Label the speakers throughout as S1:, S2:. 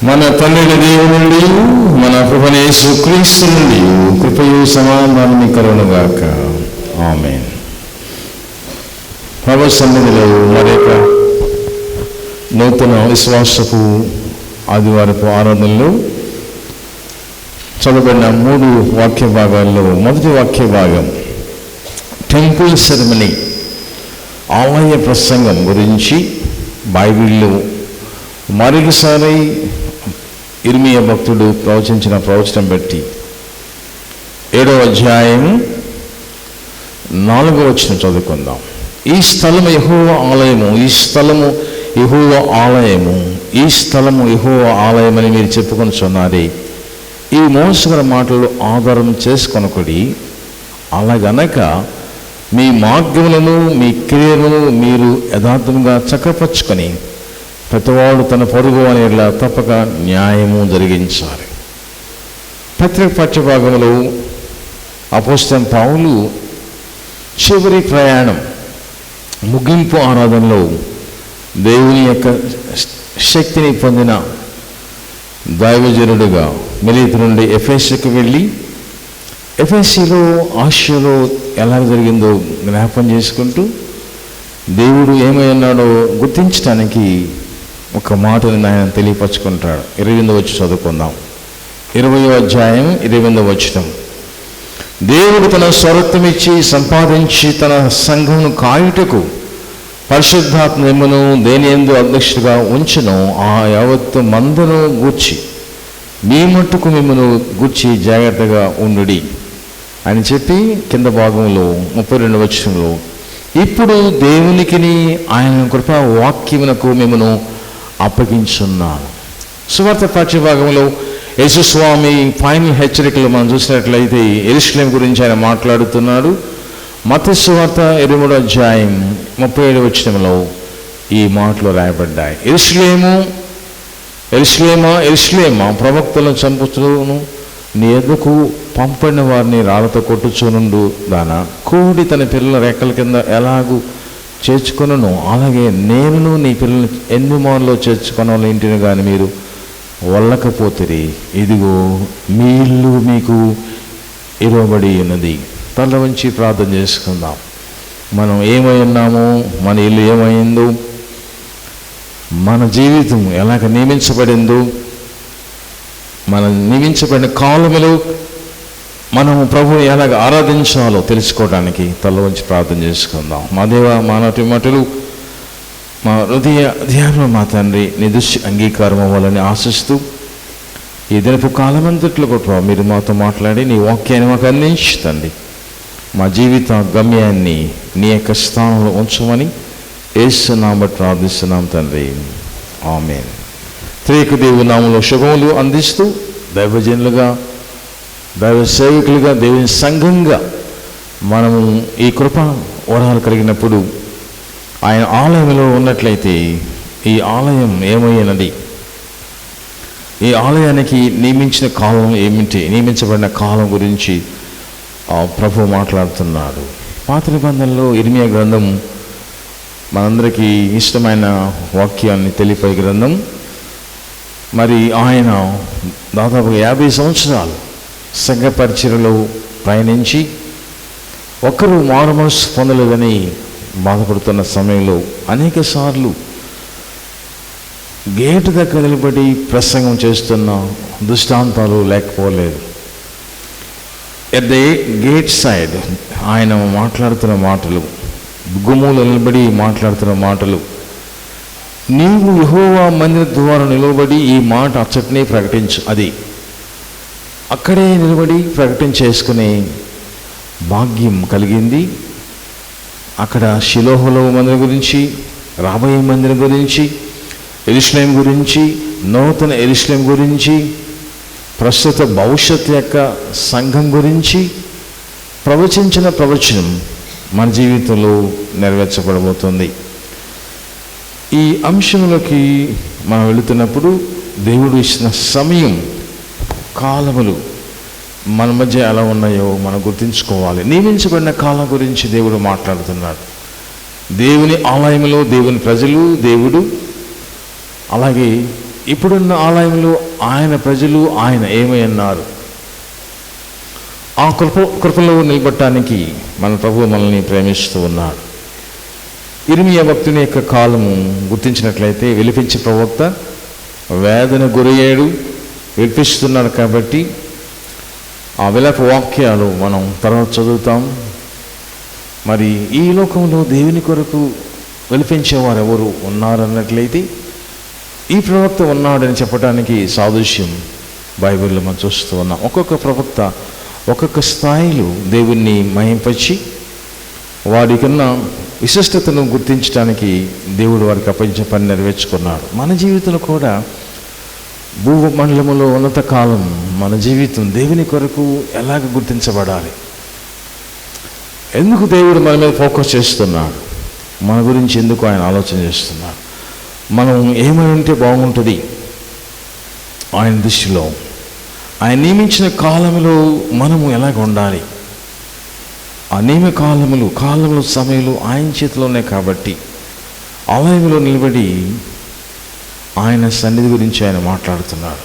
S1: మన తండ్రి దేవుని నుండి మన ప్రభువైన యేసుక్రీస్తు నుండి కృపయు సమాధానము కలుగునుగాక. ఆమేన్. ప్రభు సన్నిధిలో మరొక నూతన విశ్వాసపు ఆదివారపు ఆరాధనలో చదవబడిన 3 వాక్య భాగాల్లో మొదటి వాక్య భాగం టెంపుల్ సెరమనీ, ఆలయ ప్రసంగం గురించి బైబిల్లో మరొకసారి ఇర్మియా భక్తుడు ప్రవచించిన ప్రవచనం బట్టి 7వ అధ్యాయం 4వ వచనం చదువుకుందాం. ఈ స్థలము యెహోవా ఆలయము, ఈ స్థలము యెహోవా ఆలయము, ఈ స్థలము యెహోవా ఆలయమని మీరు చెప్పుకొనుచున్నారే. ఈ మోసకర మాటలు ఆధారం చేసుకొనకుడి. అలాగనక మీ మార్గములను మీ క్రియలను మీరు యథార్థంగా చక్కపరుచుకొని ప్రతివాడు తన పొరుగు అనేలా తప్పక న్యాయము జరిగించాలి. పత్రిక పాఠ్యభాగంలో అపోస్తలుడైన పౌలు చివరి ప్రయాణం ముగింపు ఆరాధనలో దేవుని యొక్క శక్తిని పొందిన దైవజనుడుగా మిలీతు నుండి ఎఫెసుకు వెళ్ళి ఎఫెసులో ఆసియాలో ఎలా జరిగిందో జ్ఞాపకం చేసుకుంటూ దేవుడు ఏమై ఉన్నాడో గుర్తించడానికి ఒక మాటని ఆయన తెలియపరచుకుంటాడు. 28వ వచనం చదువుకుందాం. 20వ అధ్యాయం 28వ వచనం. దేవుడు తన స్వరత్వమిచ్చి సంపాదించి తన సంఘమును కాయుటకు పరిశుద్ధాత్మను దేని యందు అధ్యక్షుడిగా ఉంచును ఆ యావత్తు మందను గూర్చి మీ మట్టుకు మిమ్మను గూర్చి జాగ్రత్తగా ఉండుడి అని చెప్పి కింద భాగంలో 32వ వచనంలో ఇప్పుడు దేవునికిని ఆయన కృపా వాక్యమునకు మిమ్మను అప్పగించున్నాను. సువార్త పాఠ్యభాగంలో యేసుస్వామి ఫైనల్ హెచ్చరికలు మనం చూసినట్లయితే యెరూషలేము గురించి ఆయన మాట్లాడుతున్నాడు. మత్తయి సువార్త 23వ అధ్యాయం 37వ వచనంలో ఈ మాటలు రాయబడ్డాయి. యెరూషలేము, యెరూషలేమా, యెరూషలేమా, ప్రవక్తలను చంపుచును, నీ ఎద్దకు పంపడిన వారిని రాళ్ళతో కొట్టుచునుండు దానా, కోడి తన పిల్లల రెక్కల కింద ఎలాగూ చేర్చుకొనను అలాగే నేను నీ పిల్లల్ని ఎన్ని మార్లో చేర్చుకొనాలి ఇంటిని కానీ మీరు వల్లకపోతిరి. ఇదిగో మీ ఇల్లు మీకు ఇవ్వబడి ఉన్నది. తల వంచి ప్రార్థన చేసుకుందాం. మనం ఏమై ఉన్నామో, మన ఇల్లు ఏమైందో, మన జీవితం ఎలాగ నియమించబడిందో, మన నియమించబడిన కాలములో మనము ప్రభువుని ఎలాగ ఆరాధించాలో తెలుసుకోవడానికి తల వంచి ప్రార్థన చేసుకుందాం. మా దేవ, మా నాటి మాటలు మా హృదయ ధ్యానం మా తండ్రి నీ దృష్టి అంగీకారం అవ్వాలని ఆశిస్తూ ఈ దినపు కాలమంతట్లో కూడా మీరు మాతో మాట్లాడి నీ వాక్యాన్ని మాకు అందించుతండి. మా జీవిత గమ్యాన్ని నీ యొక్క స్థానంలో ఉంచమని యేసు నామమున ప్రార్థిస్తున్నాం తండ్రి. ఆమేన్. త్రియేక దేవుని నామములో శుభములు అందిస్తూ దైవజనులుగా, దైవ సేవకులుగా, దేవుని సంఘంగా మనము ఈ కృప వరాలు కలిగినప్పుడు ఆయన ఆలయంలో ఉన్నట్లయితే ఈ ఆలయం ఏమైనది, ఈ ఆలయానికి నియమించిన కాలం ఏమిటి, నియమించబడిన కాలం గురించి ప్రభు మాట్లాడుతున్నాడు. పాత నిబంధనలో ఇర్మియా గ్రంథం మనందరికీ ఇష్టమైన వాక్యాన్ని తెలిపే గ్రంథం. మరి ఆయన దాదాపు 50 సంవత్సరాలు సంఘ పరిచర్యలో ప్రయాణించి ఒక్కరు మారుమనస్సు పొందలేదని బాధపడుతున్న సమయంలో అనేక సార్లు గేటు దగ్గర నిలబడి ప్రసంగం చేస్తున్న దృష్టాంతాలు లేకపోలేదు. ఎట్ ద గేట్ సైడ్ ఆయన మాట్లాడుతున్న మాటలు, గుమ్ములో నిలబడి మాట్లాడుతున్న మాటలు, నీవు యెహోవా మందిర ద్వారం నిలబడి ఈ మాట అచ్చటనే ప్రకటించు. అది అక్కడే నిలబడి ప్రకటన చేసుకునే భాగ్యం కలిగింది. అక్కడ షిలోహులో మందిరం గురించి, రాబోయే మందిరం గురించి, యెరూషలేము గురించి, నూతన యెరూషలేము గురించి, ప్రస్తుత భవిష్యత్తు యొక్క సంఘం గురించి ప్రవచించిన ప్రవచనం మన జీవితంలో నెరవేర్చబడబోతుంది. ఈ అంశంలోకి మనం వెళుతున్నప్పుడు దేవుడు ఇచ్చిన సమయం, కాలములు మన మధ్య ఎలా ఉన్నాయో మనం గుర్తించుకోవాలి. నియమించబడిన కాలం గురించి దేవుడు మాట్లాడుతున్నాడు. దేవుని ఆలయంలో దేవుని ప్రజలు, దేవుడు, అలాగే ఇప్పుడున్న ఆలయంలో ఆయన ప్రజలు ఆయన ఏమై అన్నారు, ఆ కృపలో నిలబడటానికి మన ప్రభువు మనల్ని ప్రేమిస్తూ ఉన్నాడు. ఇర్మియా భక్తుని యొక్క కాలము గుర్తించినట్లయితే విలిపించే ప్రవక్త వేదన గురయ్యాడు, విలిపిస్తున్నాడు. కాబట్టి ఆ విలాప వాక్యాలు మనం తర్వాత చదువుతాం. మరి ఈ లోకంలో దేవుని కొరకు విలిపించేవారు ఎవరు ఉన్నారన్నట్లయితే ఈ ప్రవక్త ఉన్నాడని చెప్పడానికి సాదృశ్యం బైబిల్లో మనం చూస్తూ ఉన్నాం. ఒక్కొక్క ప్రవక్త ఒక్కొక్క స్థాయిలో దేవుణ్ణి మహింపరిచి వాడికన్నా విశిష్టతను గుర్తించడానికి దేవుడు వారికి అప్పగించిన పని నెరవేర్చుకున్నాడు. మన జీవితంలో కూడా భూమండలములో ఉన్నత కాలం మన జీవితం దేవుని కొరకు ఎలాగ గుర్తించబడాలి, ఎందుకు దేవుడు మన మీద ఫోకస్ చేస్తున్నాడు, మన గురించి ఎందుకు ఆయన ఆలోచన చేస్తున్నాడు, మనం ఏమై ఉంటే బాగుంటుంది ఆయన దృష్టిలో, ఆయన నియమించిన కాలంలో మనము ఎలాగ ఉండాలి. ఆ నియమ కాలములు సమయంలో ఆయన చేతిలోనే. కాబట్టి ఆలయంలో నిలబడి ఆయన సన్నిధి గురించి ఆయన మాట్లాడుతున్నాడు.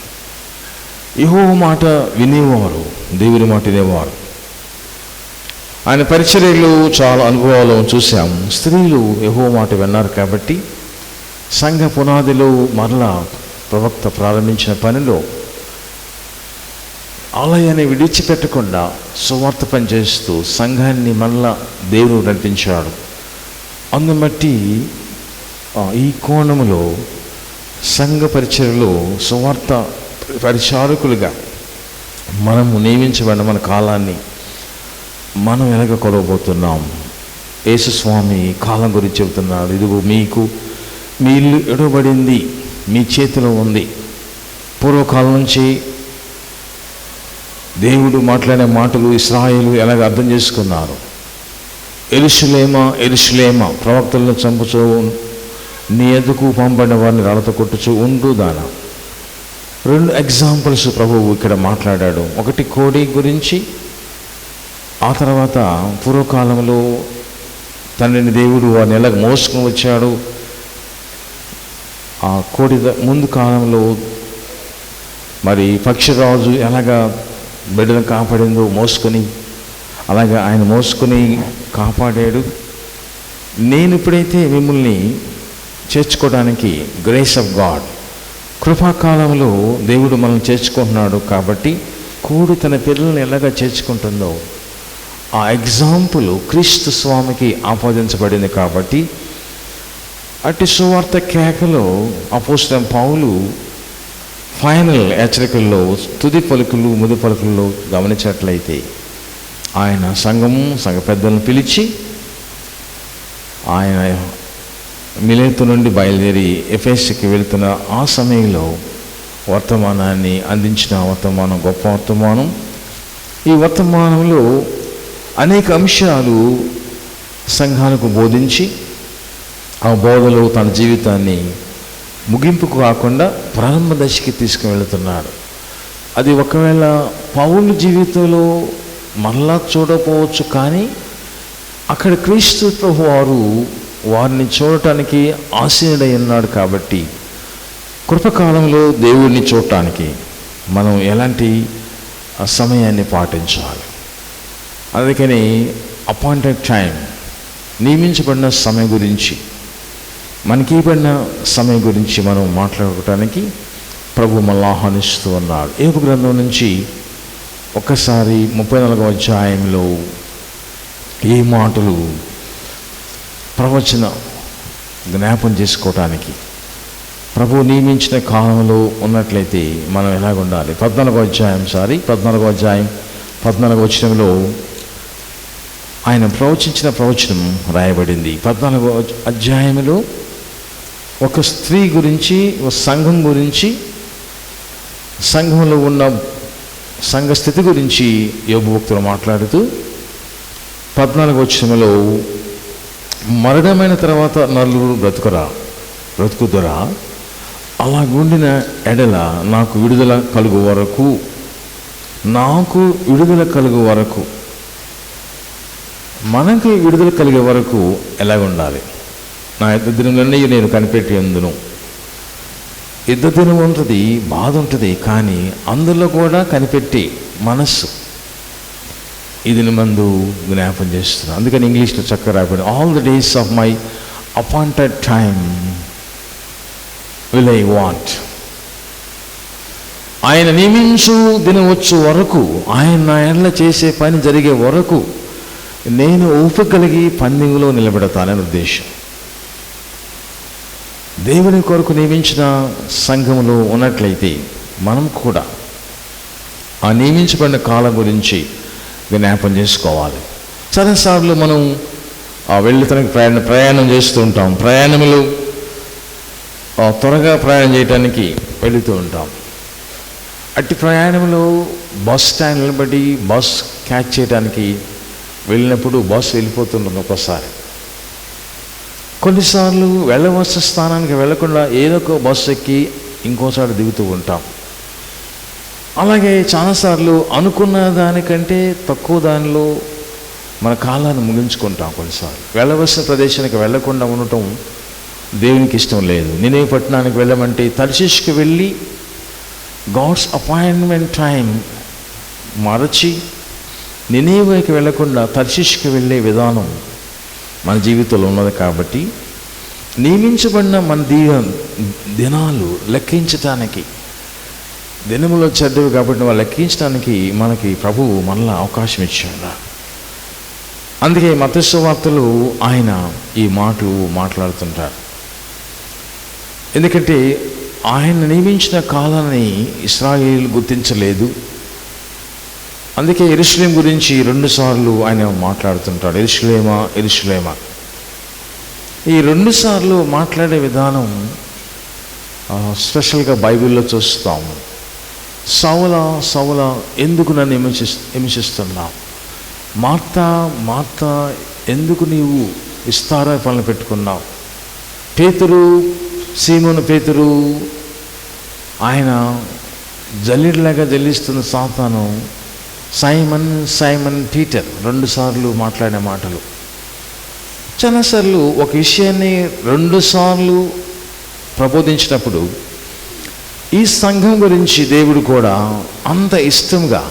S1: యెహోవా మాట వినేవారు, దేవుని మాట వినేవారు. ఆయన పరిచర్యలో చాలా అనుభవాలు చూసాం. స్త్రీలు యెహోవా మాట విన్నారు. కాబట్టి సంఘ పునాదిలో మరలా ప్రవక్త ప్రారంభించిన పనిలో ఆలయాన్ని విడిచిపెట్టకుండా సువార్త పనిచేస్తూ సంఘాన్ని మరలా దేవుడు నడిపించాడు. అందును బట్టి ఈ కోణములో సంఘ పరిచర్యలో సువార్త పరిచారకులుగా మనము నియమించబడిన మన కాలాన్ని మనం ఎలాగ కొలవబోతున్నాం. యేసుస్వామి కాలం గురించి చెబుతున్నాడు. ఇదిగో మీకు మీ ఇల్లు ఎడబడింది, మీ చేతిలో ఉంది. పూర్వకాలం నుంచి దేవుడు మాట్లాడే మాటలు ఇశ్రాయేలు ఎలాగ అర్థం చేసుకున్నారు. యెరూషలేమా యెరూషలేమా, ప్రవక్తలను చంపుచూ నీ ఎదుకు పంపబడిన వారిని రాళ్ళతో కొట్టుచూ ఉండు దాన. 2 ఎగ్జాంపుల్స్ ప్రభువు ఇక్కడ మాట్లాడాడు. ఒకటి కోడి గురించి, ఆ తర్వాత పూర్వకాలంలో తండ్రిని దేవుడు వారిని ఎలాగ మోసుకొని వచ్చాడు. ఆ కోడి ముందు కాలంలో మరి పక్షిరాజు ఎలాగా బిడ్డను కాపాడిందో మోసుకొని, అలాగే ఆయన మోసుకొని కాపాడాడు. నేను ఇప్పుడైతే మిమ్మల్ని చేర్చుకోవడానికి గ్రేస్ ఆఫ్ గాడ్, కృపాకాలంలో దేవుడు మనల్ని చేర్చుకుంటున్నాడు. కాబట్టి కోడి తన పిల్లల్ని ఎలాగా చేర్చుకుంటుందో ఆ ఎగ్జాంపుల్ క్రీస్తు స్వామికి ఆపాదించబడింది. కాబట్టి అట్టి సువార్త కేకలో అపోస్తలుడైన పౌలు ఫైనల్ హెచ్చరికల్లో తుది పలుకులు ముది పలుకుల్లో గమనించినట్లయితే ఆయన సంఘ పెద్దలను పిలిచి ఆయన మిలేతు నుండి బయలుదేరి ఎఫెసుకి వెళుతున్న ఆ సమయంలో వర్తమానాన్ని అందించిన వర్తమానం గొప్ప వర్తమానం. ఈ వర్తమానంలో అనేక అంశాలు సంఘాలకు బోధించి ఆ బోధలో తన జీవితాన్ని ముగింపుకు కాకుండా ప్రారంభ దశకి తీసుకువెళుతున్నాడు. అది ఒకవేళ పౌలు జీవితంలో మరలా చూడకపోవచ్చు, కానీ అక్కడ క్రీస్తు ప్రభు వారిని చూడటానికి ఆశీనుడై ఉన్నాడు. కాబట్టి కృపకాలంలో దేవుడిని చూడటానికి మనం ఎలాంటి సమయాన్ని పాటించాలి. అందుకని అపాయింటెడ్ టైం, నియమించబడిన సమయం గురించి, మనకి ఇవ్వబడిన సమయం గురించి మనం మాట్లాడుకోవటానికి ప్రభు మనల్ని ఆహ్వానిస్తూ ఉన్నాడు. యోబు గ్రంథం నుంచి ఒక్కసారి 34వ అధ్యాయంలో ఏ మాటలు ప్రవచన జ్ఞాపం చేసుకోవటానికి ప్రభు నియమించిన కాలంలో ఉన్నట్లయితే మనం ఎలాగ ఉండాలి. 14వ అధ్యాయం 14వ వచనంలో ఆయన ప్రవచించిన ప్రవచనం రాయబడింది. 14వ అధ్యాయంలో ఒక స్త్రీ గురించి, ఒక సంఘం గురించి, సంఘంలో ఉన్న సంఘ స్థితి గురించి యోబు భక్తులు మాట్లాడుతూ 14వ వచనంలో మరణమైన తర్వాత నలుగురు బ్రతుకుదురా, అలాగుండిన ఎడల నాకు విడుదల కలుగు వరకు మనకి విడుదల కలిగే వరకు ఎలాగ ఉండాలి. నా దినములన్నీ నేను కనిపెట్టి అందును. యుద్ధ దినం ఉంటుంది, బాధ ఉంటుంది, కానీ అందులో కూడా కనిపెట్టి మనస్సు ఇది మందు జ్ఞాపం చేస్తున్నాను. అందుకని ఇంగ్లీష్లో చక్కగా రాబడి, all the days of my appointed time will I want. ఆయన నియమించు దినవచ్చు వరకు, ఆయన నా ఎడల చేసే పని జరిగే వరకు నేను ఊపిక కలిగి పందెంలో నిలబెడతానని ఉద్దేశం. దేవుని కొరకు నియమించిన సంఘములో ఉన్నట్లయితే మనం కూడా ఆ నియమించబడిన కాలం గురించి జ్ఞాపం చేసుకోవాలి. చాలాసార్లు మనం వెళ్ళటానికి ప్రయాణం చేస్తూ ఉంటాం. ప్రయాణములు త్వరగా ప్రయాణం చేయడానికి వెళుతూ ఉంటాం. అట్టి ప్రయాణంలో బస్ స్టాండ్ నిలబడి బస్ క్యాచ్ చేయడానికి వెళ్ళినప్పుడు బస్సు వెళ్ళిపోతుంటుంది. ఒకసారి కొన్నిసార్లు వెళ్ళవలసిన స్థానానికి వెళ్లకుండా ఏదో ఒక బస్సు ఎక్కి ఇంకోసారి దిగుతూ ఉంటాం. అలాగే చాలాసార్లు అనుకున్న దానికంటే తక్కువ దానిలో మన కాలాన్ని ముగించుకుంటాం. కొన్నిసార్లు వెళ్ళవలసిన ప్రదేశానికి వెళ్లకుండా ఉండటం దేవునికి ఇష్టం లేదు. నినేవే పట్టణానికి వెళ్ళమంటే తర్షీషుకి వెళ్ళి గాడ్స్ అపాయింట్మెంట్ టైం మరచి నినేవేకి వెళ్లకుండా తర్షీషుకి వెళ్ళే విధానం మన జీవితంలో ఉన్నది. కాబట్టి నియమించబడిన మన దినాలు లెక్కించటానికి, దినములో చెడ్డవి కాబట్టి వాళ్ళు లెక్కించడానికి మనకి ప్రభువు మనలా అవకాశం ఇచ్చాడు. అందుకే మత్తయి సువార్తలో ఆయన ఈ మాటలు మాట్లాడుతుంటారు. ఎందుకంటే ఆయన నియమించిన కాలాన్ని ఇశ్రాయేలు గుర్తించలేదు. అందుకే యెరూషలేము గురించి 2 సార్లు ఆయన మాట్లాడుతుంటాడు. యెరూషలేమా యెరూషలేమా. ఈ 2 సార్లు మాట్లాడే విధానం స్పెషల్గా బైబిల్లో చూస్తాము. సౌలా సౌలా ఎందుకు నన్ను హింసిస్తున్నావు? మార్తా మార్తా ఎందుకు నీవు విస్తార పనులు పెట్టుకున్నావు? పేతురు, సీమోను పేతురు, ఆయన జల్లిడిలాగా జల్లిస్తున్న సాతాను సైమన్ సైమన్ పీటర్ 2 సార్లు మాట్లాడే మాటలు. చాలాసార్లు ఒక విషయాన్ని 2 సార్లు ప్రబోధించినప్పుడు ఈ సంఘం గురించి దేవుడు కూడా అంత ఇష్టంగా,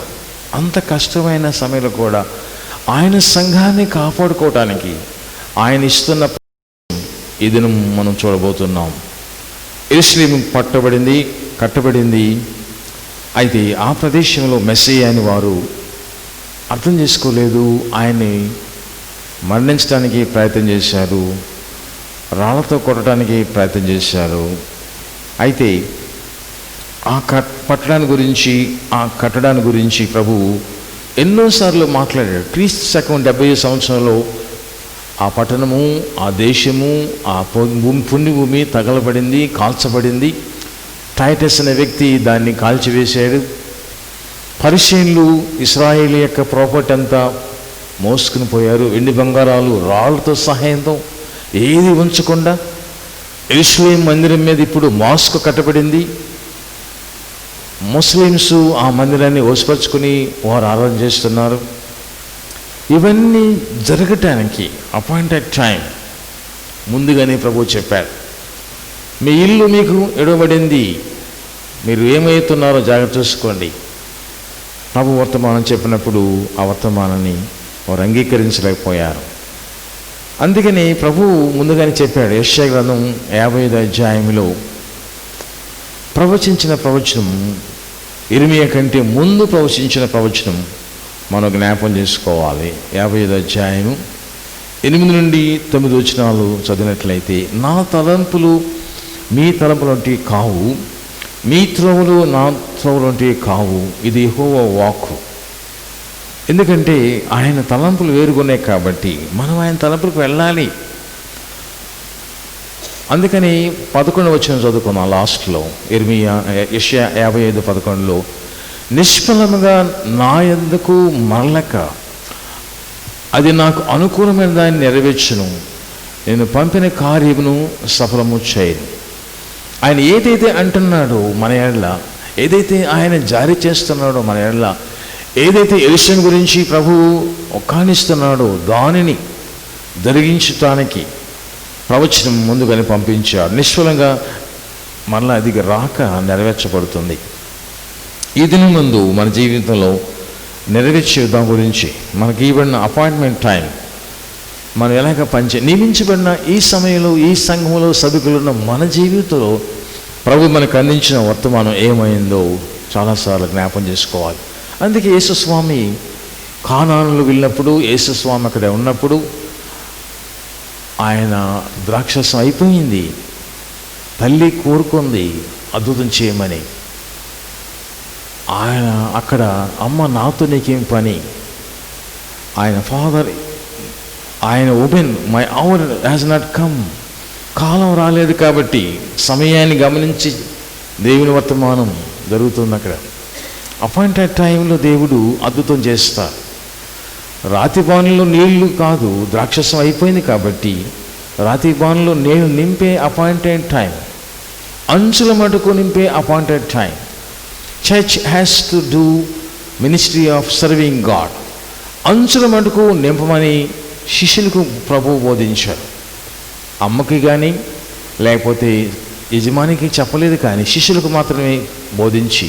S1: అంత కష్టమైన సమయంలో కూడా ఆయన సంఘాన్ని కాపాడుకోవటానికి ఆయన ఇస్తున్న ఈ దినం మనం చూడబోతున్నాం. యెరూషలేము కట్టబడింది. అయితే ఆ ప్రదేశంలో మెస్సీయా అని వారు అర్థం చేసుకోలేదు. ఆయన్ని మరణించడానికి ప్రయత్నం చేశారు, రాళ్లతో కొట్టడానికి ప్రయత్నం చేశారు. అయితే ఆ పట్టణాన్ని గురించి, ఆ కట్టడాన్ని గురించి ప్రభువు ఎన్నోసార్లు మాట్లాడాడు. క్రీస్తు శకం 70 సంవత్సరంలో ఆ పట్టణము, ఆ దేశము, ఆ పుణ్యభూమి తగలబడింది, కాల్చబడింది. టైటస్ అనే వ్యక్తి దాన్ని కాల్చివేశాడు. పరిసయ్యులు ఇశ్రాయేలు యొక్క ప్రాపర్టీ అంతా మోసుకుని పోయారు. వెండి బంగారాలు రాళ్లతో సహాయంతో ఏది ఉంచకుండా యెరూషలేము మందిరం మీద ఇప్పుడు మాస్క్ కట్టబడింది. ముస్లిమ్స్ ఆ మందిరాన్ని ఓసిపరుచుకుని వారు ఆరాధన చేస్తున్నారు. ఇవన్నీ జరగటానికి అపాయింటెడ్ టైం ముందుగానే ప్రభువు చెప్పాడు. మీ ఇల్లు మీకు ఎడవబడింది, మీరు ఏమవుతున్నారో జాగ్రత్త చూసుకోండి. ప్రభు వర్తమానం చెప్పినప్పుడు ఆ వర్తమానాన్ని వారు అంగీకరించలేకపోయారు. అందుకని ప్రభువు ముందుగానే చెప్పాడు. యెషయా గ్రంథం 55వ అధ్యాయంలో ప్రవచించిన ప్రవచనం, ఇర్మియా కంటే ముందు ప్రవచించిన ప్రవచనం మనం జ్ఞాపం చేసుకోవాలి. 55వ అధ్యాయం 8 నుండి 9 వచనాలు చదివినట్లయితే, నా తలంపులు మీ తలంపులు వంటివి కావు, మీ త్రోవలు నా త్రోవలు వంటివి కావు, ఇది యెహోవా వాక్కు. ఎందుకంటే ఆయన తలంపులు వేరుగున్నాయి కాబట్టి మనం ఆయన తలంపులకు వెళ్ళాలి. అందుకని 11వ వచనం చదువుకున్నాం లాస్ట్లో. యెషయా 55:11లో, నిష్ఫలముగా నా యొద్దకు మరలక అది నాకు అనుకూలమైన దాన్ని నెరవేర్చును, నేను పంపిన కార్యమును సఫలము చేయను. ఆయన ఏదైతే అంటున్నాడో మన ఎడల, ఏదైతే ఆయన జారీ చేస్తున్నాడో మన ఎడల, ఏదైతే యెరూషలేము గురించి ప్రభువు ఒక్కానిస్తున్నాడో దానిని జరిగించటానికి ప్రవచనం ముందుగానే పంపించాడు. నిష్ఫలంగా మరలా అది రాక నెరవేర్చబడుతుంది. ఈ దినం ముందు మన జీవితంలో నెరవేర్చే దాని గురించి మనకి ఇవ్వబడిన అపాయింట్మెంట్ టైం, మనం ఎలాగ నియమించబడిన ఈ సమయంలో ఈ సంఘంలో సభకులున్న మన జీవితంలో ప్రభు మనకు అందించిన వర్తమానం ఏమైందో చాలాసార్లు జ్ఞాపం చేసుకోవాలి. అందుకే యేసుస్వామి కానానులో వెళ్ళినప్పుడు, యేసుస్వామి అక్కడ ఉన్నప్పుడు ఆయన ద్రాక్షరసం అయిపోయింది, తల్లి కోరుకుంది అద్భుతం చేయమని. ఆయన అక్కడ అమ్మ నాతో నీకేం పని, ఆయన ఫాదర్ ఆయన open my hour has not come, కాలం రాలేదు కాబట్టి సమయాన్ని గమనించి దేవుని వర్తమానం జరుగుతుంది. అక్కడ అపాయింటెడ్ టైంలో దేవుడు అద్భుతం చేస్తారు. రాతి బాణలో నీళ్లు కాదు, ద్రాక్షసం అయిపోయింది కాబట్టి రాతి బాణలో నీళ్లు నింపే అపాయింటెడ్ టైం, అంచుల మటుకు నింపే appointed time. Church has to do ministry of serving God. అంచుల మటుకు నింపమని శిష్యులకు ప్రభువు బోధించారు. అమ్మకి కానీ లేకపోతే యజమానికి చెప్పలేదు, కానీ శిష్యులకు మాత్రమే బోధించి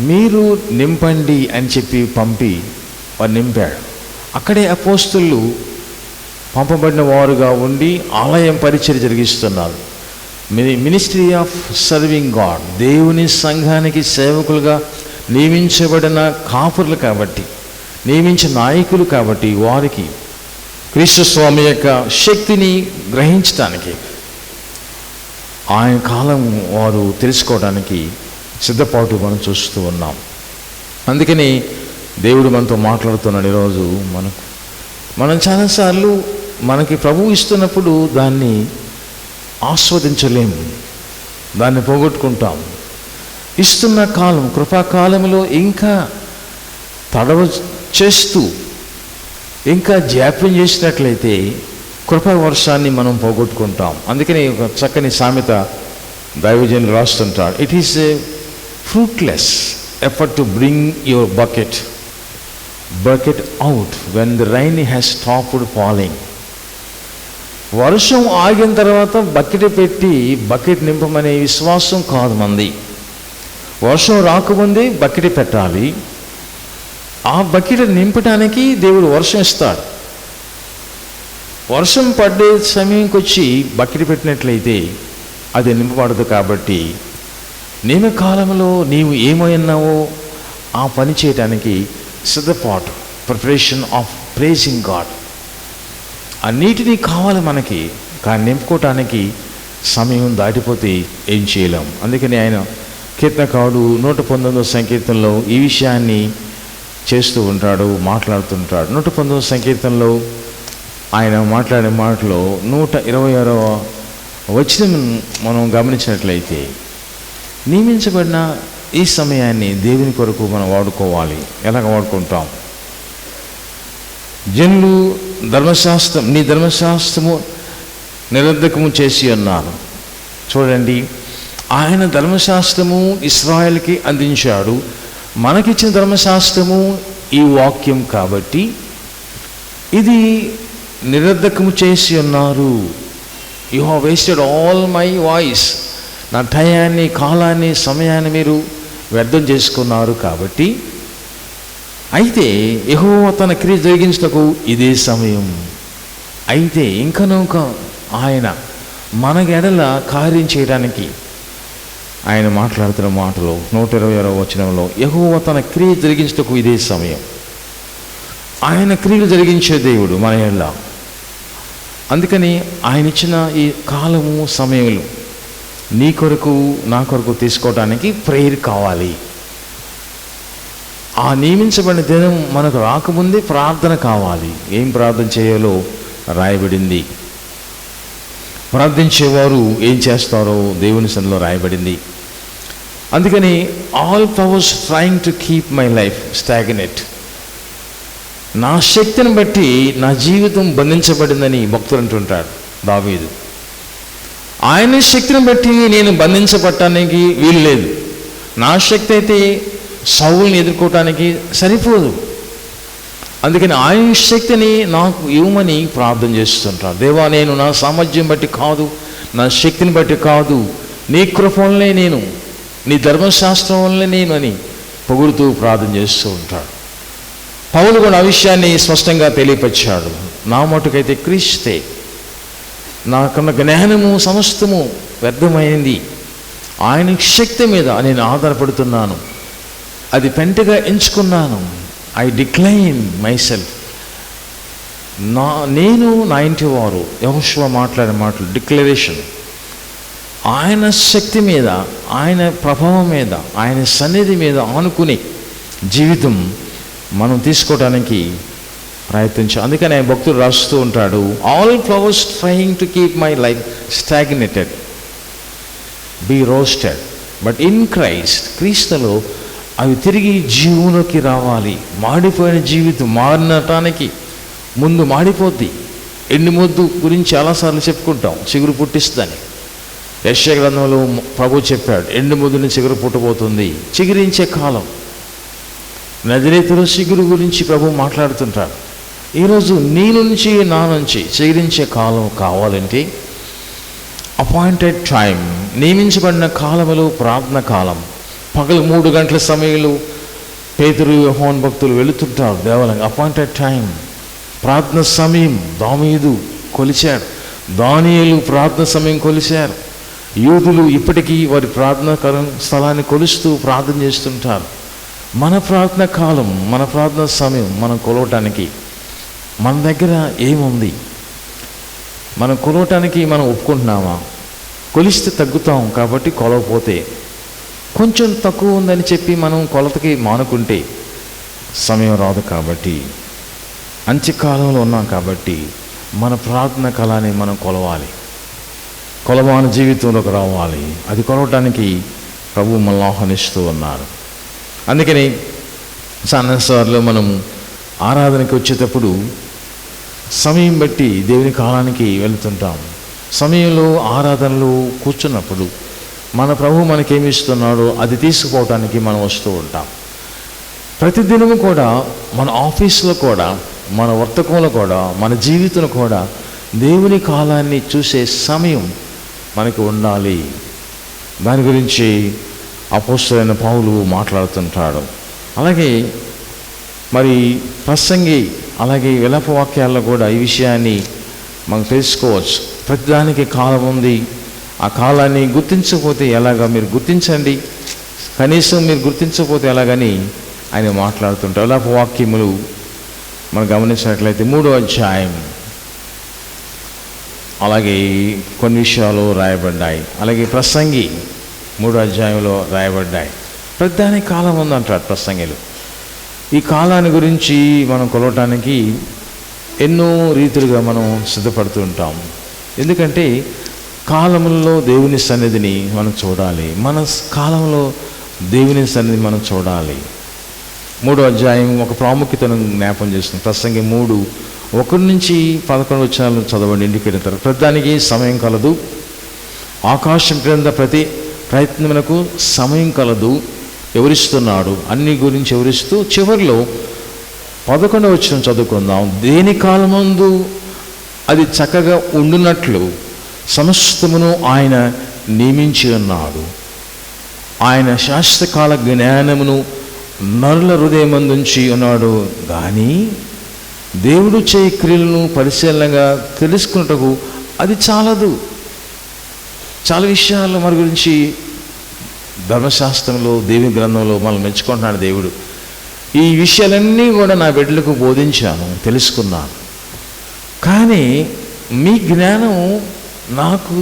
S1: మీరు నింపండి అని చెప్పి పంపి వారు నింపాడు. అక్కడే అపోస్తలులు పంపబడిన వారుగా ఉండి ఆలయం పరిచర్య జరిగిస్తున్నారు. మినిస్ట్రీ ఆఫ్ సర్వింగ్ గాడ్, దేవుని సంఘానికి సేవకులుగా నియమించబడిన కాపురులు కాబట్టి, నియమించిన నాయకులు కాబట్టి వారికి క్రీస్తు స్వామి యొక్క శక్తిని గ్రహించడానికి ఆయన కాలం వారు తెలుసుకోవడానికి సిద్ధపాటు మనం చూస్తూ ఉన్నాం. అందుకని దేవుడు మనతో మాట్లాడుతున్నాడు ఈరోజు. మనం చాలాసార్లు మనకి ప్రభువు ఇస్తున్నప్పుడు దాన్ని ఆస్వాదించలేము, దాన్ని పోగొట్టుకుంటాం. ఇస్తున్న కాలం కృపాకాలంలో ఇంకా తడవ చేస్తూ ఇంకా జాప్యం చేసినట్లయితే కృపా వర్షాన్ని మనం పోగొట్టుకుంటాం. అందుకని ఒక చక్కని సామెత దైవజనులు రాస్తుంటాడు, it is a fruitless effort to bring your bucket out when the rain has stopped falling. వర్షం ఆగిన తర్వాత బకెట్ పెట్టి బకెట్ నింపమనే విశ్వాసం కాదు మంది. వర్షం రాకముందే బకెట్ పెట్టాలి. ఆ బకెట్ నింపడానికి దేవుడు వర్షం ఇస్తాడు. వర్షం పడే సమయంకి వచ్చి బకెట్ పెట్టినట్లయితే అది నింపబడదు. కాబట్టి నియమకాలంలో నీవు ఏమైనావో ఆ పని చేయడానికి సిద్ధపాటు, ప్రిపరేషన్ ఆఫ్ ప్రేజింగ్ గాడ్. ఆ నీటిని కావాలి మనకి, కానీ నింపుకోవటానికి సమయం దాటిపోతే ఏం చేయలేం. అందుకని ఆయన కీర్తనకారుడు 119వ సంకీర్తనలో ఈ విషయాన్ని చేస్తూ ఉంటాడు, మాట్లాడుతుంటాడు. 119వ సంకీర్తనలో ఆయన మాట్లాడే మాటలో 126వ వచనం మనం గమనించినట్లయితే, నియమించబడిన ఈ సమయాన్ని దేవుని కొరకు మనం వాడుకోవాలి. ఎలాగ వాడుకుంటాం? జనులు నీ ధర్మశాస్త్రము నిరర్ధకము చేసి అన్నారు. చూడండి, ఆయన ధర్మశాస్త్రము ఇశ్రాయేలుకి అందించాడు. మనకిచ్చిన ధర్మశాస్త్రము ఈ వాక్యం కాబట్టి ఇది నిరర్ధకము చేసి ఉన్నారు. You have wasted all my voice. నా టయాన్ని, కాలాన్ని, సమయాన్ని మీరు వ్యర్థం చేసుకున్నారు. కాబట్టి అయితే యెహోవా తన క్రియ జరిగించుటకు ఇదే సమయం. అయితే ఇంకనూ ఆయన మన ఎడల కార్యం చేయడానికి ఆయన మాట్లాడుతున్న మాటలో 126వ వచనంలో, యెహోవా తన క్రియ జరిగించుటకు ఇదే సమయం. ఆయన క్రియలు జరిగించే దేవుడు మన ఎడల. అందుకని ఆయన ఇచ్చిన ఈ కాలము, సమయంలో నీ కొరకు నా కొరకు తీసుకోవడానికి ప్రేయర్ కావాలి. ఆ నియమించబడిన దినం మనకు రాకముందే ప్రార్థన కావాలి. ఏం ప్రార్థన చేయాలో రాయబడింది. ప్రార్థించేవారు ఏం చేస్తారో దేవుని సన్నిధిలో రాయబడింది. అందుకని all powers trying to keep my life stagnate. నా శక్తిని బట్టి నా జీవితం బంధించబడిందని భక్తులు అంటుంటాడు దావీదు. ఆయన శక్తిని బట్టి నేను బంధించబడటానికి వీలు లేదు. నా శక్తి అయితే సౌలుని ఎదుర్కోవటానికి సరిపోదు. అందుకని ఆయన శక్తిని నాకు ఇవ్వమని ప్రార్థన చేస్తుంటాను. దేవా, నేను నా సామర్థ్యం బట్టి కాదు, నా శక్తిని బట్టి కాదు, నీ కృప వల్లనే నేను, నీ ధర్మశాస్త్రం వల్లనే నేను అని పొగుడుతూ ప్రార్థన చేస్తూ ఉంటాడు. పౌలు కూడా ఆ విషయాన్ని స్పష్టంగా తెలియపరిచాడు. నా మటుకైతే క్రీస్తే, నాకున్న జ్ఞానము సమస్తము వ్యర్థమైంది, ఆయన శక్తి మీద నేను ఆధారపడుతున్నాను, అది పెంటగా ఎంచుకున్నాను. I decline myself. నేను నా ఇంటి వారు, యెహోషువ మాట్లాడే మాటలు డిక్లరేషన్. ఆయన శక్తి మీద, ఆయన ప్రభావం మీద, ఆయన సన్నిధి మీద ఆనుకుని జీవితం మనం తీసుకోవడానికి ప్రయత్నించాం. అందుకని ఆయన భక్తుడు రాస్తూ ఉంటాడు, all flowers trying to keep my life stagnated be roasted, but in Christ, క్రీస్తులో అవి తిరిగి జీవులోకి రావాలి. మాడిపోయిన జీవితం మారటానికి ముందు మాడిపోద్ది. ఎండి మొద్దు గురించి చాలాసార్లు చెప్పుకుంటాం, చిగురు పుట్టిస్తుందని. యెషయా గ్రంథంలో ప్రభు చెప్పాడు, ఎండు మొద్దుని చిగురు పుట్టబోతుంది, చిగురించే కాలం. నజరేతులో చిగురు గురించి ప్రభు మాట్లాడుతుంటాడు. ఈరోజు నీ నుంచి నా నుంచి చిగురించే కాలం కావాలంటే అపాయింటెడ్ టైం, నియమించబడిన కాలములు ప్రార్థన కాలం. పగలు 3 గంటల సమయంలో పేతురు, యోహాను భక్తులు వెళుతుంటారు దేవాలయం. అపాయింటెడ్ టైం, ప్రార్థన సమయం. దావీదు కొలిచాడు, దానియేలు ప్రార్థన సమయం కొలిచారు. యూదులు ఇప్పటికీ వారి ప్రార్థన స్థలాన్ని కొలుస్తూ ప్రార్థన చేస్తుంటారు. మన ప్రార్థన కాలం, మన ప్రార్థన సమయం మనం కొలవటానికి మన దగ్గర ఏముంది? మనం కొలవటానికి మనం ఒప్పుకుంటున్నామా? కొలిస్తే తగ్గుతాం కాబట్టి కొలవపోతే, కొంచెం తక్కువ ఉందని చెప్పి మనం కొలతకి మానుకుంటే సమయం రాదు. కాబట్టి అంత్యకాలంలో ఉన్నాం కాబట్టి మన ప్రార్థన కాలాన్ని మనం కొలవాలి, కొలవాని జీవితంలోకి రావాలి. అది కొలవటానికి ప్రభు మనల్ని ఆహ్వానిస్తూ ఉన్నారు. అందుకని చాలాసార్లు మనం ఆరాధనకి వచ్చేటప్పుడు సమయం బట్టి దేవుని కాలానికి వెళుతుంటాం. సమయంలో ఆరాధనలు కూర్చున్నప్పుడు మన ప్రభు మనకేమి ఇస్తున్నాడో అది తీసుకుపోవటానికి మనం వస్తూ ఉంటాం. ప్రతిదినము కూడా మన ఆఫీసులో కూడా, మన వర్తకంలో కూడా, మన జీవితంలో కూడా దేవుని కాలాన్ని చూసే సమయం మనకు ఉండాలి. దాని గురించి అపోస్తలుడైన పౌలు మాట్లాడుతుంటాడు. అలాగే మరి ప్రసంగి, అలాగే విలాప వాక్యాల్లో కూడా ఈ విషయాన్ని మనం తెలుసుకోవచ్చు. ప్రతిదానికి కాలం ఉంది. ఆ కాలాన్ని గుర్తించకపోతే ఎలాగా? మీరు గుర్తించండి, కనీసం మీరు గుర్తించకపోతే ఎలాగని ఆయన మాట్లాడుతుంటారు. విలాప వాక్యములు మనం గమనించినట్లయితే 3వ అధ్యాయం అలాగే కొన్ని విషయాలు రాయబడ్డాయి. అలాగే ప్రసంగి 3వ అధ్యాయంలో రాయబడ్డాయి. ప్రతిదానికి కాలం ఉందంటాడు ప్రసంగిలు. ఈ కాలాన్ని గురించి మనం కొలవటానికి ఎన్నో రీతులుగా మనం సిద్ధపడుతూ ఉంటాం. ఎందుకంటే కాలంలో దేవుని సన్నిధిని మనం చూడాలి, మన కాలంలో దేవుని సన్నిధిని మనం చూడాలి. 3వ అధ్యాయం ఒక ప్రాముఖ్యతను జ్ఞాపం చేస్తుంది. ప్రసంగి 3:1-11 చదవండి. ఇండికేటర్. ప్రతిదానికి సమయం కలదు, ఆకాశం క్రింద ప్రతి ప్రయత్నమునకు సమయం కలదు. ఎవరిస్తున్నాడు? అన్ని గురించి ఎవరిస్తూ చివరిలో 11 చదువుకుందాం. దేని కాలమందు అది చక్కగా ఉండునట్లు సమస్తమును ఆయన నియమించి ఉన్నాడు. ఆయన శాశ్వతకాల జ్ఞానమును నరుల హృదయమందుంచి ఉన్నాడు. కానీ దేవుడు చేయి క్రియలను పరిశీలనగా తెలుసుకున్నటకు అది చాలదు. చాలా విషయాలు మన గురించి ధర్మశాస్త్రంలో, దేవుని గ్రంథంలో మనం మెచ్చుకుంటున్నాడు దేవుడు. ఈ విషయాలన్నీ కూడా నా బిడ్డలకు బోధించాను, తెలుసుకున్నాను. కానీ మీ జ్ఞానం నాకు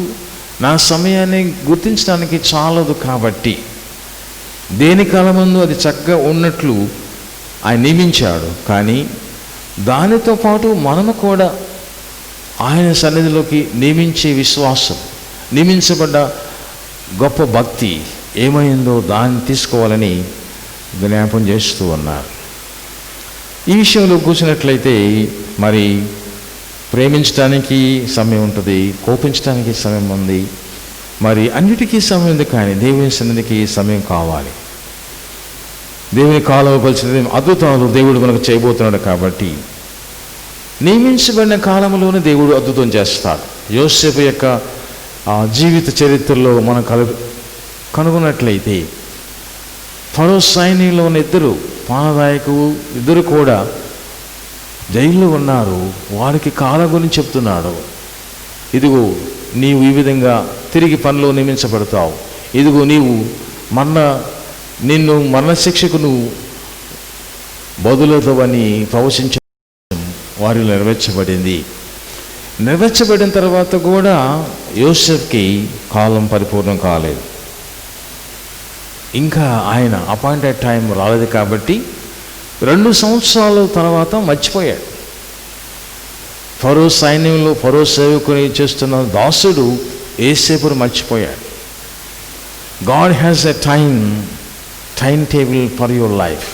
S1: నా సమయాన్ని గుర్తించడానికి చాలదు. కాబట్టి దేని కాలమందు అది చక్కగా ఉన్నట్లు ఆయన నియమించాడు. కానీ దానితో పాటు మనము కూడా ఆయన సన్నిధిలోకి నియమించే విశ్వాసం, నియమించబడ్డ గొప్ప భక్తి ఏమైందో దాన్ని తీసుకోవాలని జ్ఞాపం చేస్తూ ఉన్నారు. ఈ విషయంలో కూర్చున్నట్లయితే మరి ప్రేమించడానికి సమయం ఉంటుంది, కోపించడానికి సమయం ఉంది, మరి అన్నిటికీ సమయం ఉంది. కానీ దేవుని సన్నిధికి సమయం కావాలి. దేవుని కాలం కలిసిన అద్భుతాలు దేవుడు మనకు చేయబోతున్నాడు. కాబట్టి నియమించబడిన కాలంలోనే దేవుడు అద్భుతం చేస్తాడు. యోసేపు యొక్క ఆ జీవిత చరిత్రలో మనం కనుగొన్నట్లయితే ఫరో సైన్యంలో ఉన్న ఇద్దరు కూడా జైల్లో ఉన్నారు. వారికి కాలం గురించి చెప్తున్నాడు. ఇదిగో నీవు ఈ విధంగా తిరిగి పనిలో నియమించబడతావు, ఇదిగో నీవు నిన్ను మరణశిక్షకు నువ్వు బదులవుతావని ప్రవచించ వారిలో నెరవేర్చబడిన తర్వాత కూడా యోసేపుకి కాలం పరిపూర్ణం కాలేదు. ఇంకా ఆయన అపాయింటెడ్ టైం రాలేదు కాబట్టి 2 సంవత్సరాల తర్వాత మర్చిపోయాడు. ఫరో సైన్యంలో ఫరో సేవకుని చేస్తున్న దాసుడు యోసేపును మర్చిపోయాడు. God has a time table for your life.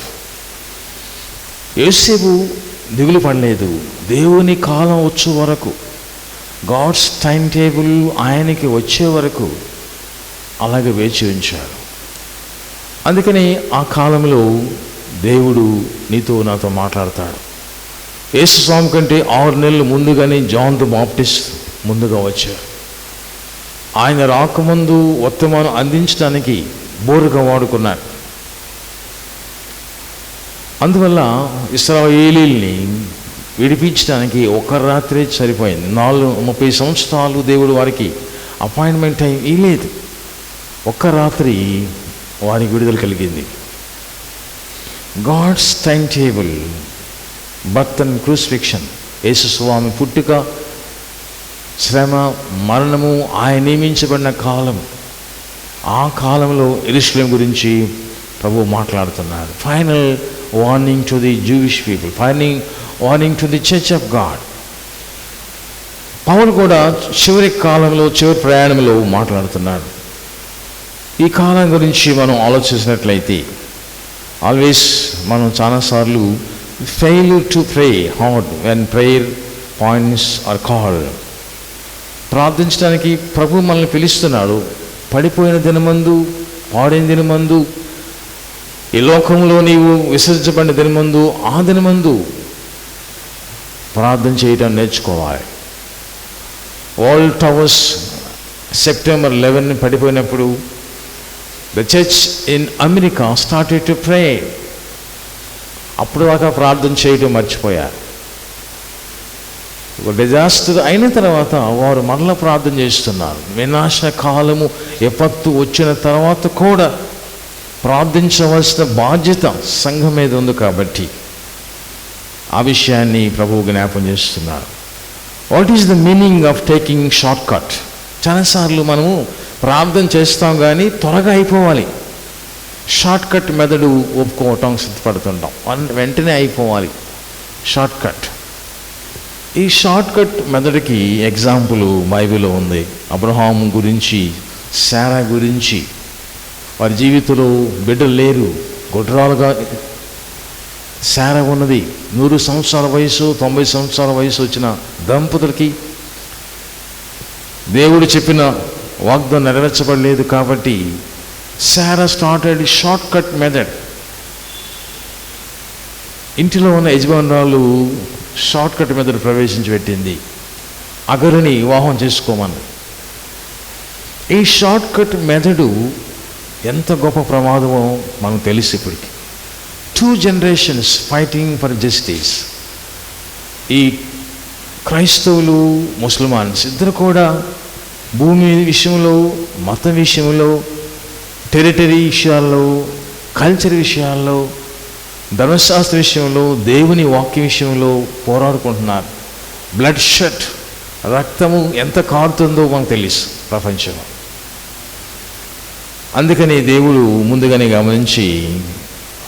S1: యోసేపు దిగులు పడలేదు. దేవుని కాలం వచ్చే వరకు, గాడ్స్ టైం టేబుల్ ఆయనకి వచ్చే వరకు అలాగే వేచి ఉంచాడు. అందుకని ఆ కాలంలో దేవుడు నీతో నాతో మాట్లాడతాడు. యేసు స్వామి కంటే 6 నెలలు ముందుగానే జాన్ ది బాప్టిస్ట్ ముందుగా వచ్చారు. ఆయన రాకముందు వర్తమానం అందించడానికి బోరుగా వాడుకున్నాడు. అందువల్ల ఇశ్రాయేలీల్ని విడిపించడానికి ఒక రాత్రి సరిపోయింది. 30 సంవత్సరాలు దేవుడు వారికి అపాయింట్మెంట్ టైం ఇవ్వలేదు. ఒక్క రాత్రి వారికి విడుదల కలిగింది. God's time table, birth and crucifixion, యేసుస్వామి పుట్టుక, శ్రమ, మరణము, ఆయన నియమించబడిన కాలం. ఆ కాలంలో యెరూషలేము గురించి ప్రభువు మాట్లాడుతున్నారు. Final warning to the Jewish people, final warning to the church of God. పౌలు కూడా చివరి కాలంలో, చివరి ప్రయాణంలో మాట్లాడుతున్నాడు. ఈ కాలం గురించి మనం ఆలోచించినట్లయితే ఆల్వేస్ మనం చాలాసార్లు fail to pray hard when prayer points are called. ప్రార్థించడానికి ప్రభు మనల్ని పిలుస్తున్నాడు. పడిపోయిన దినమందు, పాడైన దినమందు, ఈ లోకంలో నీవు విసర్జించబడిన దినమందు, ఆ దినమందు ప్రార్థన చేయడం నేర్చుకోవాలి. వరల్డ్ టవర్స్ September 11 పడిపోయినప్పుడు the church in America started to pray. అప్పుడు దాకా ప్రార్థన చేయడం మర్చిపోయారు. ఒక డిజాస్టర్ అయిన తర్వాత వారు మరలా ప్రార్థన చేస్తున్నారు. వినాశ కాలము ఎప్పత్తు వచ్చిన తర్వాత కూడా ప్రార్థించవలసిన బాధ్యత సంఘం మీద ఉంది. కాబట్టి ఆ విషయాన్ని ప్రభువు జ్ఞాపం చేస్తున్నారు. What is the meaning of taking short cut? చాలాసార్లు మనము ప్రార్థన చేస్తాం కానీ త్వరగా అయిపోవాలి. షార్ట్ కట్ మెథడు ఒప్పుకోవటం సిద్ధపడుతుంటాం, వెంటనే అయిపోవాలి. Short cut. ఈ షార్ట్ కట్ మెథడ్కి ఎగ్జాంపుల్ బైబిల్లో ఉంది. అబ్రహాం గురించి, శారా గురించి. వారి జీవితంలో బిడ్డలు లేరు, గుడ్రాలుగా శారా ఉన్నది. 100 సంవత్సరాల వయసు, 90 సంవత్సరాల వయసు వచ్చిన దంపతులకి దేవుడు చెప్పిన వాగ్దానం నెరవేర్చబడలేదు. కాబట్టి Sarah started short cut method. ఇంటిలో ఉన్న యజమానురాలు షార్ట్ కట్ మెథడ్ ప్రవేశించి పెట్టింది. అగరుని వివాహం చేసుకోమని. ఈ షార్ట్ కట్ మెథడు ఎంత గొప్ప ప్రమాదమో మనకు తెలుసు. ఇప్పటికి 2 generations ఫైటింగ్ ఫర్ జస్టిస్. ఈ క్రైస్తవులు, ముస్లిమాన్స్ ఇద్దరు కూడా భూమి విషయంలో, మత విషయంలో, టెరిటరీ విషయాల్లో, కల్చర్ విషయాల్లో, ధర్మశాస్త్ర విషయంలో, దేవుని వాక్య విషయంలో పోరాడుకుంటున్నారు. బ్లడ్ షెడ్, రక్తము ఎంత కారుతుందో మనకు తెలుసు ప్రపంచంలో. అందుకని దేవుడు ముందుగానే గమనించి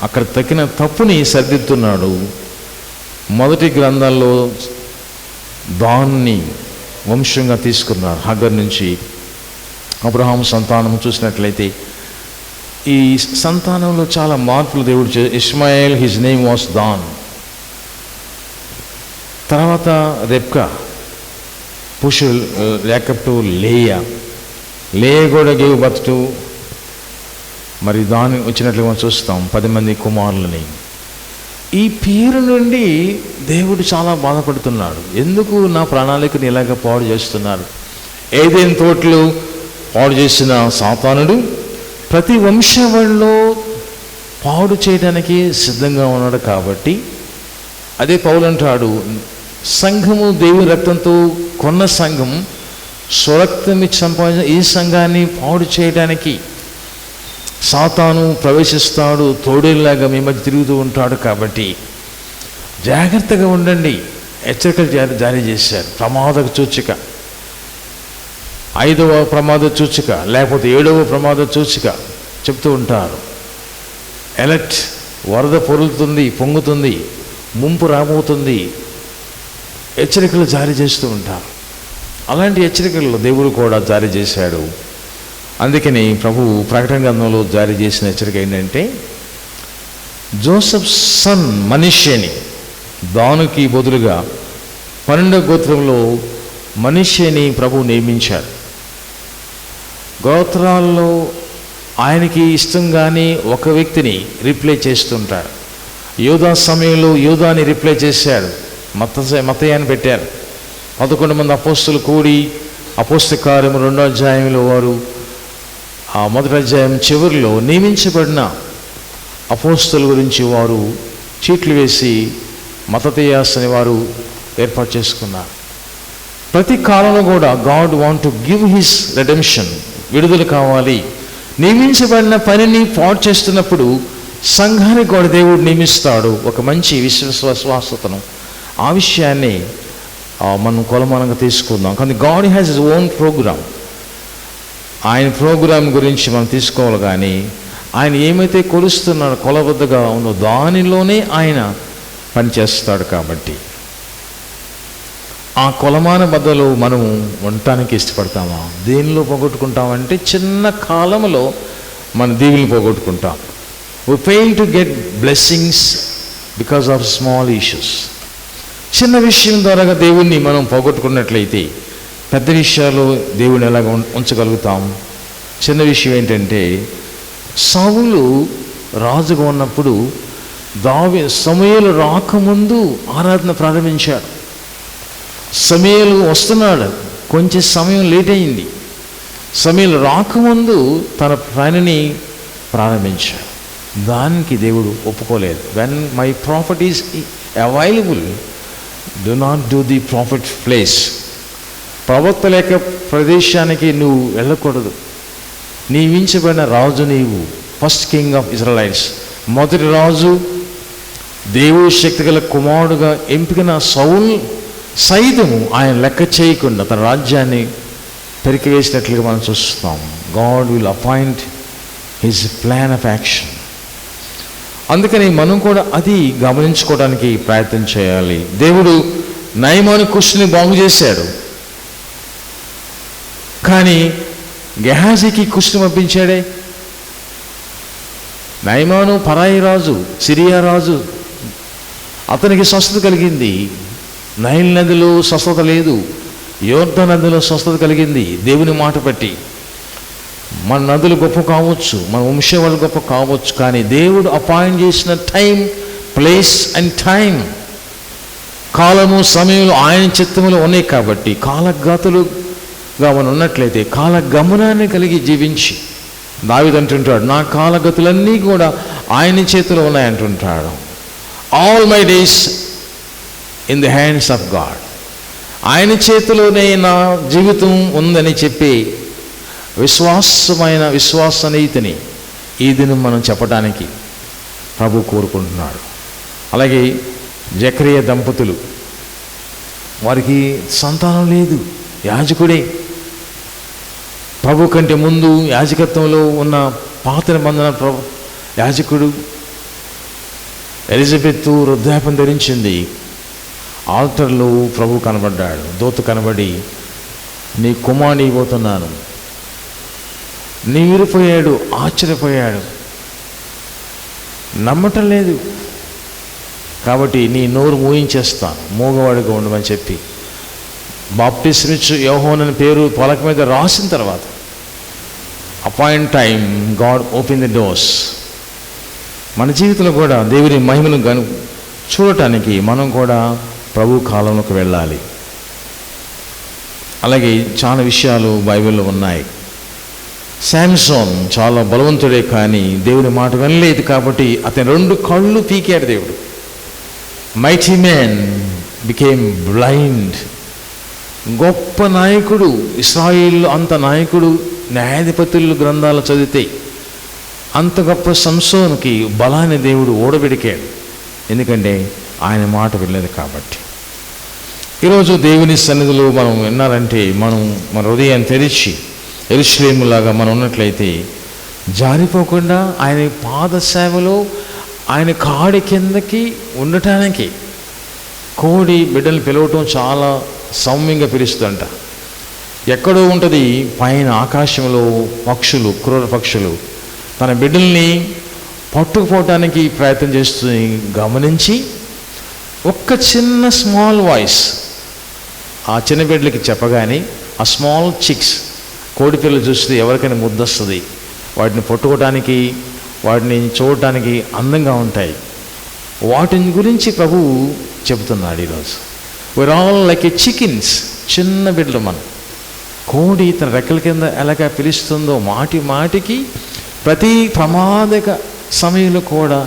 S1: అక్కడ తగిన తప్పుని సరిదిద్దుతున్నాడు. మొదటి గ్రంథాల్లో దాన్ని వంశంగా తీసుకున్నారు. హగర్ నుంచి అబ్రహాం సంతానం చూసినట్లయితే ఈ సంతానంలో చాలా మార్పులు దేవుడు ఇష్మాయేల్, హిజ్ నేమ్ వాస్ దాన్. తర్వాత రెబ్కా, పుష్ యాకబ్ టు లేయా, లేయా కూడా గేవ్ బర్త్ టు, మరి దాని వచ్చినట్లుగా మనం చూస్తాం 10 మంది కుమారులని. ఈ పేరు నుండి దేవుడు చాలా బాధపడుతున్నాడు. ఎందుకు నా ప్రణాళికను ఇలాగ పాడు చేస్తున్నారు? ఏదైనా తోటలు పాడు చేసిన సాతానుడు ప్రతి వంశావళిలో పాడు చేయడానికి సిద్ధంగా ఉన్నాడు. కాబట్టి అదే పౌలు అంటాడు, సంఘము దేవుని రక్తంతో కొన్న సంఘం స్వరక్తం ఇచ్చి సంపాదించిన ఈ సంఘాన్ని పాడు చేయడానికి సాతాను ప్రవేశిస్తాడు, తోడేలాగా మీ మధ్య తిరుగుతూ ఉంటాడు. కాబట్టి జాగ్రత్తగా ఉండండి. హెచ్చరికలు జారీ చేశారు. ప్రమాద సూచిక, 5వ ప్రమాద సూచిక, లేకపోతే 7వ ప్రమాద సూచిక చెప్తూ ఉంటారు. ఎలర్ట్, వరద పొరులుతుంది, పొంగుతుంది, ముంపు రాబోతుంది, హెచ్చరికలు జారీ చేస్తూ ఉంటారు. అలాంటి హెచ్చరికలు దేవుడు కూడా జారీ చేశాడు. అందుకని ప్రభువు ప్రకటన గ్రంథంలో జారీ చేసిన హెచ్చరిక ఏంటంటే, జోసెఫ్ సన్ మనష్యేని, దానుకి బదులుగా 12వ గోత్రంలో మనష్యేని ప్రభువు నియమించాడు. గోత్రాల్లో ఆయనకి ఇష్టంగానే ఒక వ్యక్తిని రిప్లేస్ చేస్తుంటాడు. యోధా సమయంలో యోధాని రిప్లేస్ చేశాడు, మత్తయ్యని పెట్టారు. 11 మంది అపోస్తులు కూడి అపోస్తల కార్యము 2వ అధ్యాయంలో వారు ఆ 1వ అధ్యాయం చివరిలో నియమించబడిన అపోస్తల గురించి వారు చీట్లు వేసి మత్తయ్యాస్ అని వారు ఏర్పాటు చేసుకున్నారు. ప్రతి కాలంలో కూడా God want to give his redemption, విడుదల కావాలి. నియమించబడిన పనిని పాడు చేస్తున్నప్పుడు సంఘానికి కూడా దేవుడు నియమిస్తాడు ఒక మంచి విశ్వాసతను. ఆ విషయాన్ని మనం కొలమానంగా తీసుకుందాం. కానీ God has his own programme. ఆయన ప్రోగ్రాం గురించి మనం తీసుకోవాలి. కానీ ఆయన ఏమైతే కొలుస్తున్నాడో, కొలబద్దగా ఉందో దానిలోనే ఆయన పనిచేస్తాడు. కాబట్టి ఆ కొలమాన బద్దలో మనం ఉండటానికి ఇష్టపడతామా? దేనిలో పోగొట్టుకుంటామంటే చిన్న కాలంలో మన దీవులు పోగొట్టుకుంటాం. We fail to get blessings because of small issues. చిన్న విషయం ద్వారా దేవుణ్ణి మనం పోగొట్టుకున్నట్లయితే పెద్ద విషయాలు దేవుని ఎలాగ ఉంచగలుగుతాం? చిన్న విషయం ఏంటంటే, సౌలు రాజుగా ఉన్నప్పుడు సమూయేలు రాకముందు ఆరాధన ప్రారంభించాడు. సమూయేలు వస్తున్నాడు, కొంచెం సమయం లేట్ అయింది. సమూయేలు రాకముందు తన పనిని ప్రారంభించాడు. దానికి దేవుడు ఒప్పుకోలేదు. When my profit is available, do not do the profit place. ప్రవక్త లేక ప్రదేశానికి నువ్వు వెళ్ళకూడదు. నియమించబడిన రాజు నీవు, ఫస్ట్ కింగ్ ఆఫ్ ఇజ్రాయెలైట్స్, మొదటి రాజు, దేవుడి శక్తి గల కుమారుడుగా ఎంపికైన సౌలు సైతము ఆయన లెక్క చేయకుండా తన రాజ్యాన్ని పెరికివేసినట్లుగా మనం చూస్తాం. God will appoint his plan of action. అందుకని మనం కూడా అది గమనించుకోవడానికి ప్రయత్నం చేయాలి. దేవుడు నయమాను కుష్టుని బాగు చేశాడు, కానీ గెహాజీకి కుష్టు పంపించాడే. నయమాను పరాయి రాజు, సిరియా రాజు, అతనికి స్వస్థత కలిగింది. నైల్ నదిలో స్వస్థత లేదు, యోర్దాను నదిలో స్వస్థత కలిగింది దేవుని మాట బట్టి. మన నదులు గొప్ప కావచ్చు, మన వంశవాళ్ళు గొప్ప కావచ్చు, కానీ దేవుడు అపాయింట్ చేసిన టైం, ప్లేస్ అండ్ టైం, కాలము సమయంలో ఆయన చిత్తములు ఉన్నాయి. కాబట్టి కాలగతులుగా మనం ఉన్నట్లయితే కాలగమనాన్ని కలిగి జీవించి, దావీదు అంటుంటాడు, నా కాలగతులన్నీ కూడా ఆయన చేతిలో ఉన్నాయంటుంటాడు. All my days in the hands of God. ఆయన చేతిలోనే నా జీవితం ఉందని చెప్పి విశ్వాసనీతిని ఈ దినం మనం చెప్పడానికి ప్రభు కోరుకుంటున్నాడు. అలాగే జకరియా దంపతులు, వారికి సంతానం లేదు, యాజకుడే. ప్రభు కంటే ముందు యాజకత్వంలో ఉన్న పాత నిబంధన యాజకుడు. ఎలిజబెత్తు వృద్ధాప్యం ధరించింది. ఆల్టర్లో ప్రభు కనబడ్డాడు, దూత కనబడి, నీ కుమారుని ఇవ్వబోతున్నాను. నీవిరిపోయాడు, ఆశ్చర్యపోయాడు, నమ్మటం లేదు. కాబట్టి నీ నోరు మూయించేస్తాను, మూగవాడిగా ఉండమని చెప్పి బాప్టిజం ఇచ్చు యోహోను అని పేరు పలక మీద రాసిన తర్వాత appoint time God open the doors. మన జీవితంలో కూడా దేవుని మహిమను చూడటానికి మనం కూడా ప్రభు కాలంలోకి వెళ్ళాలి. అలాగే చాలా విషయాలు బైబిల్లో ఉన్నాయి. శాంసోన్ చాలా బలవంతుడే, కానీ దేవుడి మాట వినలేదు కాబట్టి అతని 2 కళ్ళు పీకాడు దేవుడు. Mighty man became blind. గొప్ప నాయకుడు, ఇశ్రాయేలు అంత నాయకుడు, న్యాయాధిపతులు గ్రంథాలు చదివితే అంత గొప్ప సంసోనుకి బలాన్ని దేవుడు ఓడబెడికాడు. ఎందుకంటే ఆయన మాట వినలేదు కాబట్టి. ఈరోజు దేవుని సన్నిధిలో మనం విన్నారంటే మనం మన హృదయాన్ని తెరిచి యెరూషలేములాగా మనం ఉన్నట్లయితే జారిపోకుండా ఆయన పాద సేవలో ఆయన కాడి కిందకి ఉండటానికి. కోడి బిడ్డలు పిలవటం చాలా సౌమ్యంగా పిలుస్తుందంట. ఎక్కడో ఉంటుంది పైన ఆకాశంలో పక్షులు, క్రూర పక్షులు తన బిడ్డల్ని పట్టుకుపోవటానికి ప్రయత్నం చేస్తుంది గమనించి ఒక్క చిన్న స్మాల్ వాయిస్ ఆ చిన్న బిడ్డలకి చెప్పగానే ఆ స్మాల్ చిక్స్, కోడి పిల్లలు చూస్తే ఎవరికైనా ముద్దొస్తుంది. వాటిని పట్టుకోవటానికి, వాటిని చూడటానికి అందంగా ఉంటాయి. వాటిని గురించి ప్రభువు చెబుతున్నాడు ఈరోజు. We are all like a chickens. చిన్న బిడ్డలు మనం. కోడి తన రెక్కల కింద ఎలాగ పిలుస్తుందో మాటి మాటికి ప్రతి ప్రమాదక సమయంలో కూడా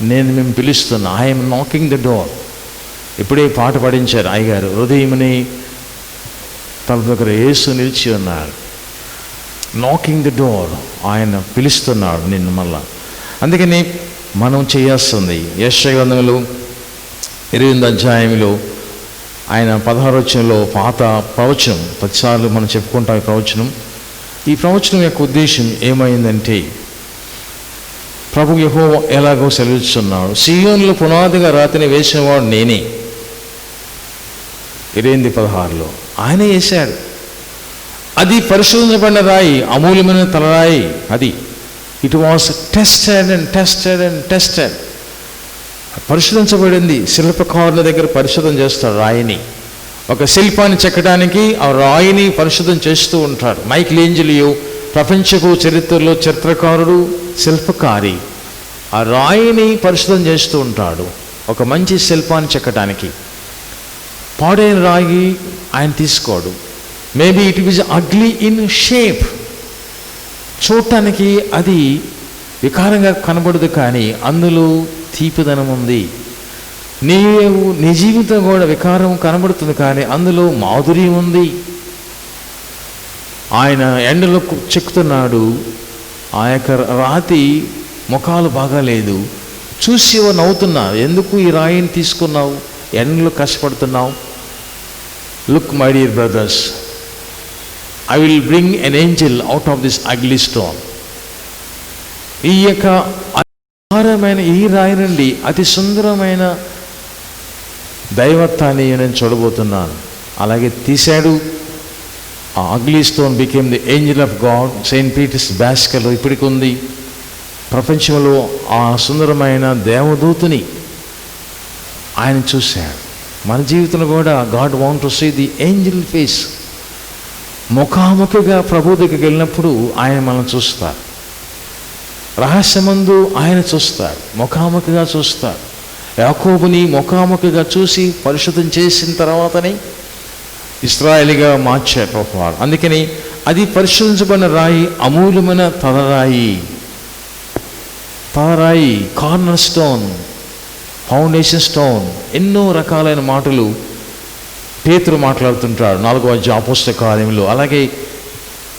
S1: మేము పిలుస్తున్నా. I'm knocking the door. ఇప్పుడే పాట పాడించారు అయ్యగారు. హృదయముని తలుపు దగ్గర యేసు నిలిచి ఉన్నాడు. Knocking the door. ఆయన పిలుస్తున్నాడు నిన్ను మళ్ళా. అందుకని మనం చేయాల్సింది యెషయా గ్రంథంలో 28వ అధ్యాయంలో ఆయన 16వ వచనంలో పాత ప్రవచనం, 10 సార్లు మనం చెప్పుకుంటాం ఈ ప్రవచనం. ఈ ప్రవచనం యొక్క ఉద్దేశం ఏమైందంటే ప్రభు యెహోవా ఎలాగో సెలవిస్తున్నాడు. సీయోనులో పునాదిగా రాతిని వేసినవాడు నేనే. 28:16 ఆయనే వేశాడు. అది పరిశోధించబడిన రాయి, అమూల్యమైన తలరాయి. అది it was tested and tested and tested. పరిశోధించబడింది. శిల్పకారుల దగ్గర పరిశోధన చేస్తాడు రాయిని. ఒక శిల్పాన్ని చెక్కడానికి ఆ రాయిని పరిశోధన చేస్తూ ఉంటాడు. మైకెలేంజెలియో ప్రపంచపు చరిత్రలో చిత్రకారుడు, శిల్పకారి. ఆ రాయిని పరిశోధన చేస్తూ ఉంటాడు ఒక మంచి శిల్పాన్ని చెక్కడానికి. పాడైన రాయి ఆయన తీసుకోడు. Maybe it is ugly in shape. చూడటానికి అది వికారంగా కనబడదు, కానీ అందులో తీపిదనం ఉంది. నీ జీవితం కూడా వికారం కనబడుతుంది, కానీ అందులో మాధుర్యం ఉంది. ఆయన ఎండలో చెక్కుతున్నాడు. ఆ యొక్క రాతి ముఖాలు బాగాలేదు. చూసి నవ్వుతున్నారు. ఎందుకు ఈ రాయిని తీసుకున్నావు? ఎండలో కష్టపడుతున్నావు. Look my dear brothers, I will bring an angel out of this ugly stone. ఈ యొక్క అపారమైన ఈ రాయి నుండి అతి సుందరమైన దైవత్వాన్ని నేను చూడబోతున్నాను. అలాగే తీశాడు. ఆ ugly stone became the angel of God. Saint Peter's బాసిలికాలో ఇప్పటికి ఉంది. ప్రపంచంలో ఆ సుందరమైన దేవదూతని ఆయన చూశాడు. మన జీవితంలో కూడా God want to see the angel face. ముఖాముఖిగా ప్రభు దగ్గరికి వెళ్ళినప్పుడు ఆయన మనం చూస్తారు. రహస్యమందు ఆయన చూస్తారు, ముఖాముఖిగా చూస్తారు. యాకోబుని ముఖాముఖిగా చూసి పరిశుద్ధం చేసిన తర్వాతనే ఇశ్రాయేలుగా మార్చారు ప్రభువారు. అందుకని అది పరిశోధించబడిన రాయి, అమూల్యమైన తలరాయి. Corner stone, foundation stone. ఎన్నో రకాలైన మాటలు పేతురు మాట్లాడుతుంటాడు 4వ అధ్యాయం అపోస్తల కార్యములో. అలాగే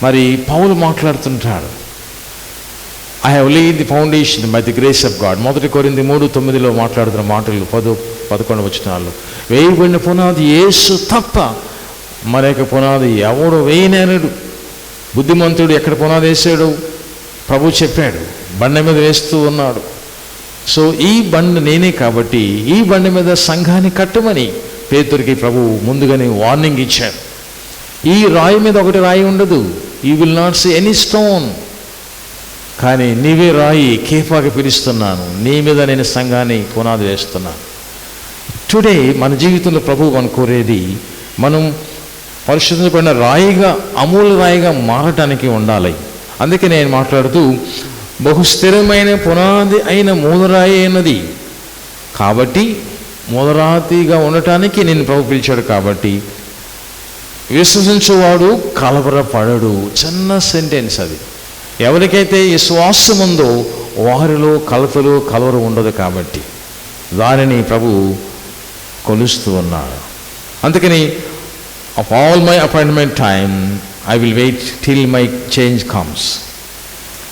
S1: మరి పౌలు మాట్లాడుతుంటాడు. I have laid the foundation by the grace of God. 1 కొరింథీ 3:9 మాట్లాడుతున్న మాటలు 10-11 వచనాలు. వేయబడిన పునాది యేసు తప్ప మరొక పునాది ఎవడు వేయనేరడు. బుద్ధిమంతుడు ఎక్కడ పునాది వేసాడు ప్రభు చెప్పాడు. బండ మీద వేస్తూ ఉన్నాడు. సో ఈ బండ నేనే కాబట్టి ఈ బండ మీద సంఘాన్ని కట్టమని పేతురికి ప్రభు ముందుగానే వార్నింగ్ ఇచ్చాడు. ఈ రాయి మీద ఒకటి రాయి ఉండదు. You will not see any stone. కానీ నీవే రాయి, కేఫాగా పిలుస్తున్నాను. నీ మీద నేను సంఘాన్ని పునాది వేస్తున్నాను. టుడే మన జీవితంలో ప్రభు మనం కోరేది మనం పరిశుద్ధపడిన రాయిగా, అమూల్య రాయిగా మారటానికి ఉండాలి. అందుకే నేను మాట్లాడుతూ బహుస్థిరమైన పునాది అయిన మూలరాయి అయినది కాబట్టి మూలరాతిగా ఉండటానికి నేను ప్రభు పిలిచాడు. కాబట్టి విశ్వసించువాడు కలవరపడడు. చిన్న సెంటెన్స్ అది. ఎవరికైతే విశ్వాసం ఉందో వారిలో కలవరం ఉండదు. కాబట్టి దానిని ప్రభు కొలుస్తూ ఉన్నాడు. అందుకని of all my appointment time I will wait till my change comes.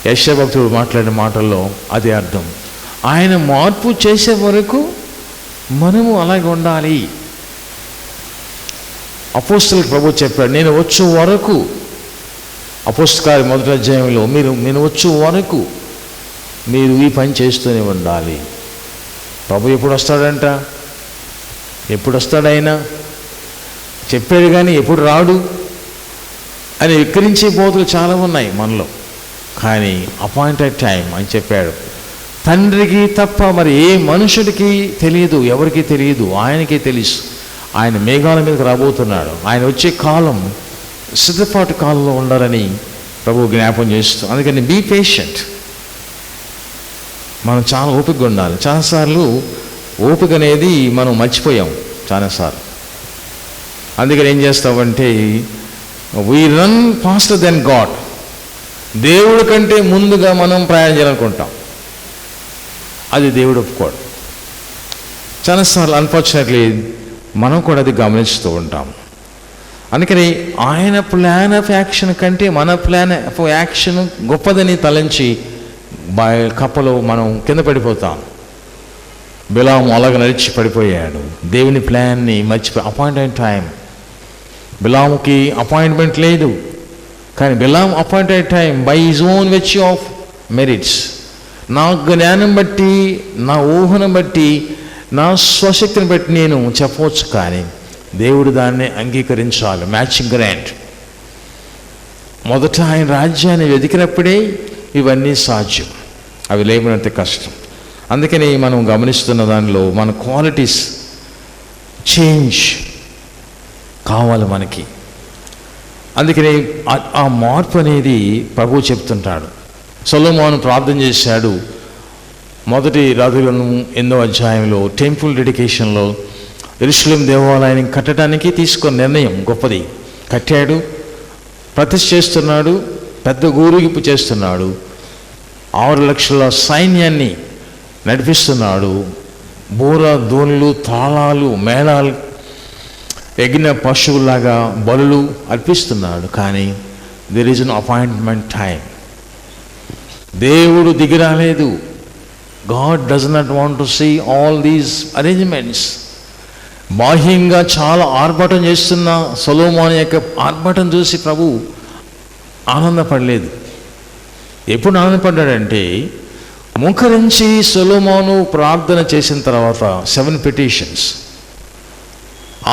S1: యెషయా భక్తుడు మాట్లాడిన మాటల్లో అదే అర్థం. ఆయన మార్పు చేసే వరకు మనము అలాగే ఉండాలి. అపోస్తలులకు ప్రభు చెప్పాడు, నేను వచ్చే వరకు, అపోస్తల కార్యం 1వ అధ్యాయంలో నేను వచ్చే వరకు మీరు ఈ పని చేస్తూనే ఉండాలి. ప్రభు ఎప్పుడు వస్తాడంట? ఎప్పుడు వస్తాడు ఆయన? చెప్పాడు కానీ ఎప్పుడు రాడు అని విక్రించే బోధలు చాలా ఉన్నాయి మనలో. కానీ అపాయింటెడ్ టైం అని చెప్పాడు. తండ్రికి తప్ప మరి ఏ మనుషుడికి తెలియదు, ఎవరికి తెలియదు, ఆయనకే తెలుసు. ఆయన మేఘాల మీదకి రాబోతున్నాడు. ఆయన వచ్చే కాలం సిద్ధపాటు కాలంలో ఉండాలని ప్రభు జ్ఞాపం చేస్తూ, అందుకని బీ పేషెంట్. మనం చాలా ఓపికగా ఉండాలి. చాలాసార్లు ఓపిక అనేది మనం మర్చిపోయాం చాలాసార్లు. అందుకని ఏం చేస్తామంటే we run faster than God. దేవుడి కంటే ముందుగా మనం ప్రయాణం చేయాలనుకుంటాం. అది దేవుడు ఒప్పుకోడు. చాలాసార్లు అన్ఫార్చునేట్లీ మనం కూడా అది గమనిస్తూ ఉంటాం. అందుకని ఆయన ప్లాన్ ఆఫ్ యాక్షన్ కంటే మన ప్లాన్ ఆఫ్ యాక్షన్ గొప్పదని తలంచి కప్పలో మనం కింద పడిపోతాం. బిలాము అలాగ నడిచి పడిపోయాడు. దేవుని ప్లాన్ని మర్చిపోయి అపాయింటెడ్ టైం. బిలాముకి అపాయింట్మెంట్ లేదు, కానీ బిలాము appointed time by his own virtue of merits. నా జ్ఞానం బట్టి, నా ఊహను బట్టి, నా స్వశక్తిని బట్టి నేను చెప్పవచ్చు, కానీ దేవుడు దాన్ని అంగీకరించాలి. Matching grant. మొదట ఆయన రాజ్యాన్ని వెతికినప్పుడే ఇవన్నీ సాధ్యం. అవి లేకపోతే కష్టం. అందుకని మనం గమనిస్తున్న దానిలో మన క్వాలిటీస్ చేంజ్ కావాలి మనకి. అందుకని ఆ మార్పు అనేది ప్రభువు చెప్తుంటాడు. సొలొమోను ప్రార్థన చేశాడు. మొదటి రాజులను 8వ అధ్యాయంలో టెంపుల్ డెడికేషన్లో యెరూషలేము దేవాలయాన్ని కట్టడానికి తీసుకున్న నిర్ణయం గొప్పది. కట్టాడు, ప్రతిష్ఠ చేస్తున్నాడు, పెద్ద ఊరేగింపు చేస్తున్నాడు, 6 లక్షల సైన్యాన్ని నడిపిస్తున్నాడు. బూర, ధోనులు, తాళాలు, మేళాలు, ఎగిన పశువులాగా బలులు అర్పిస్తున్నాడు. కానీ there is an appointment time. దేవుడు దిగిరాలేదు. God does not want to see all these arrangements. బాహ్యంగా చాలా ఆర్భాటం చేస్తున్న సొలొమోను యొక్క ఆర్భాటం చూసి ప్రభు ఆనందపడలేదు. ఎప్పుడు ఆనందపడ్డాడంటే, ముఖరించి సొలొమోను ప్రార్థన చేసిన తర్వాత 7 పిటిషన్స్,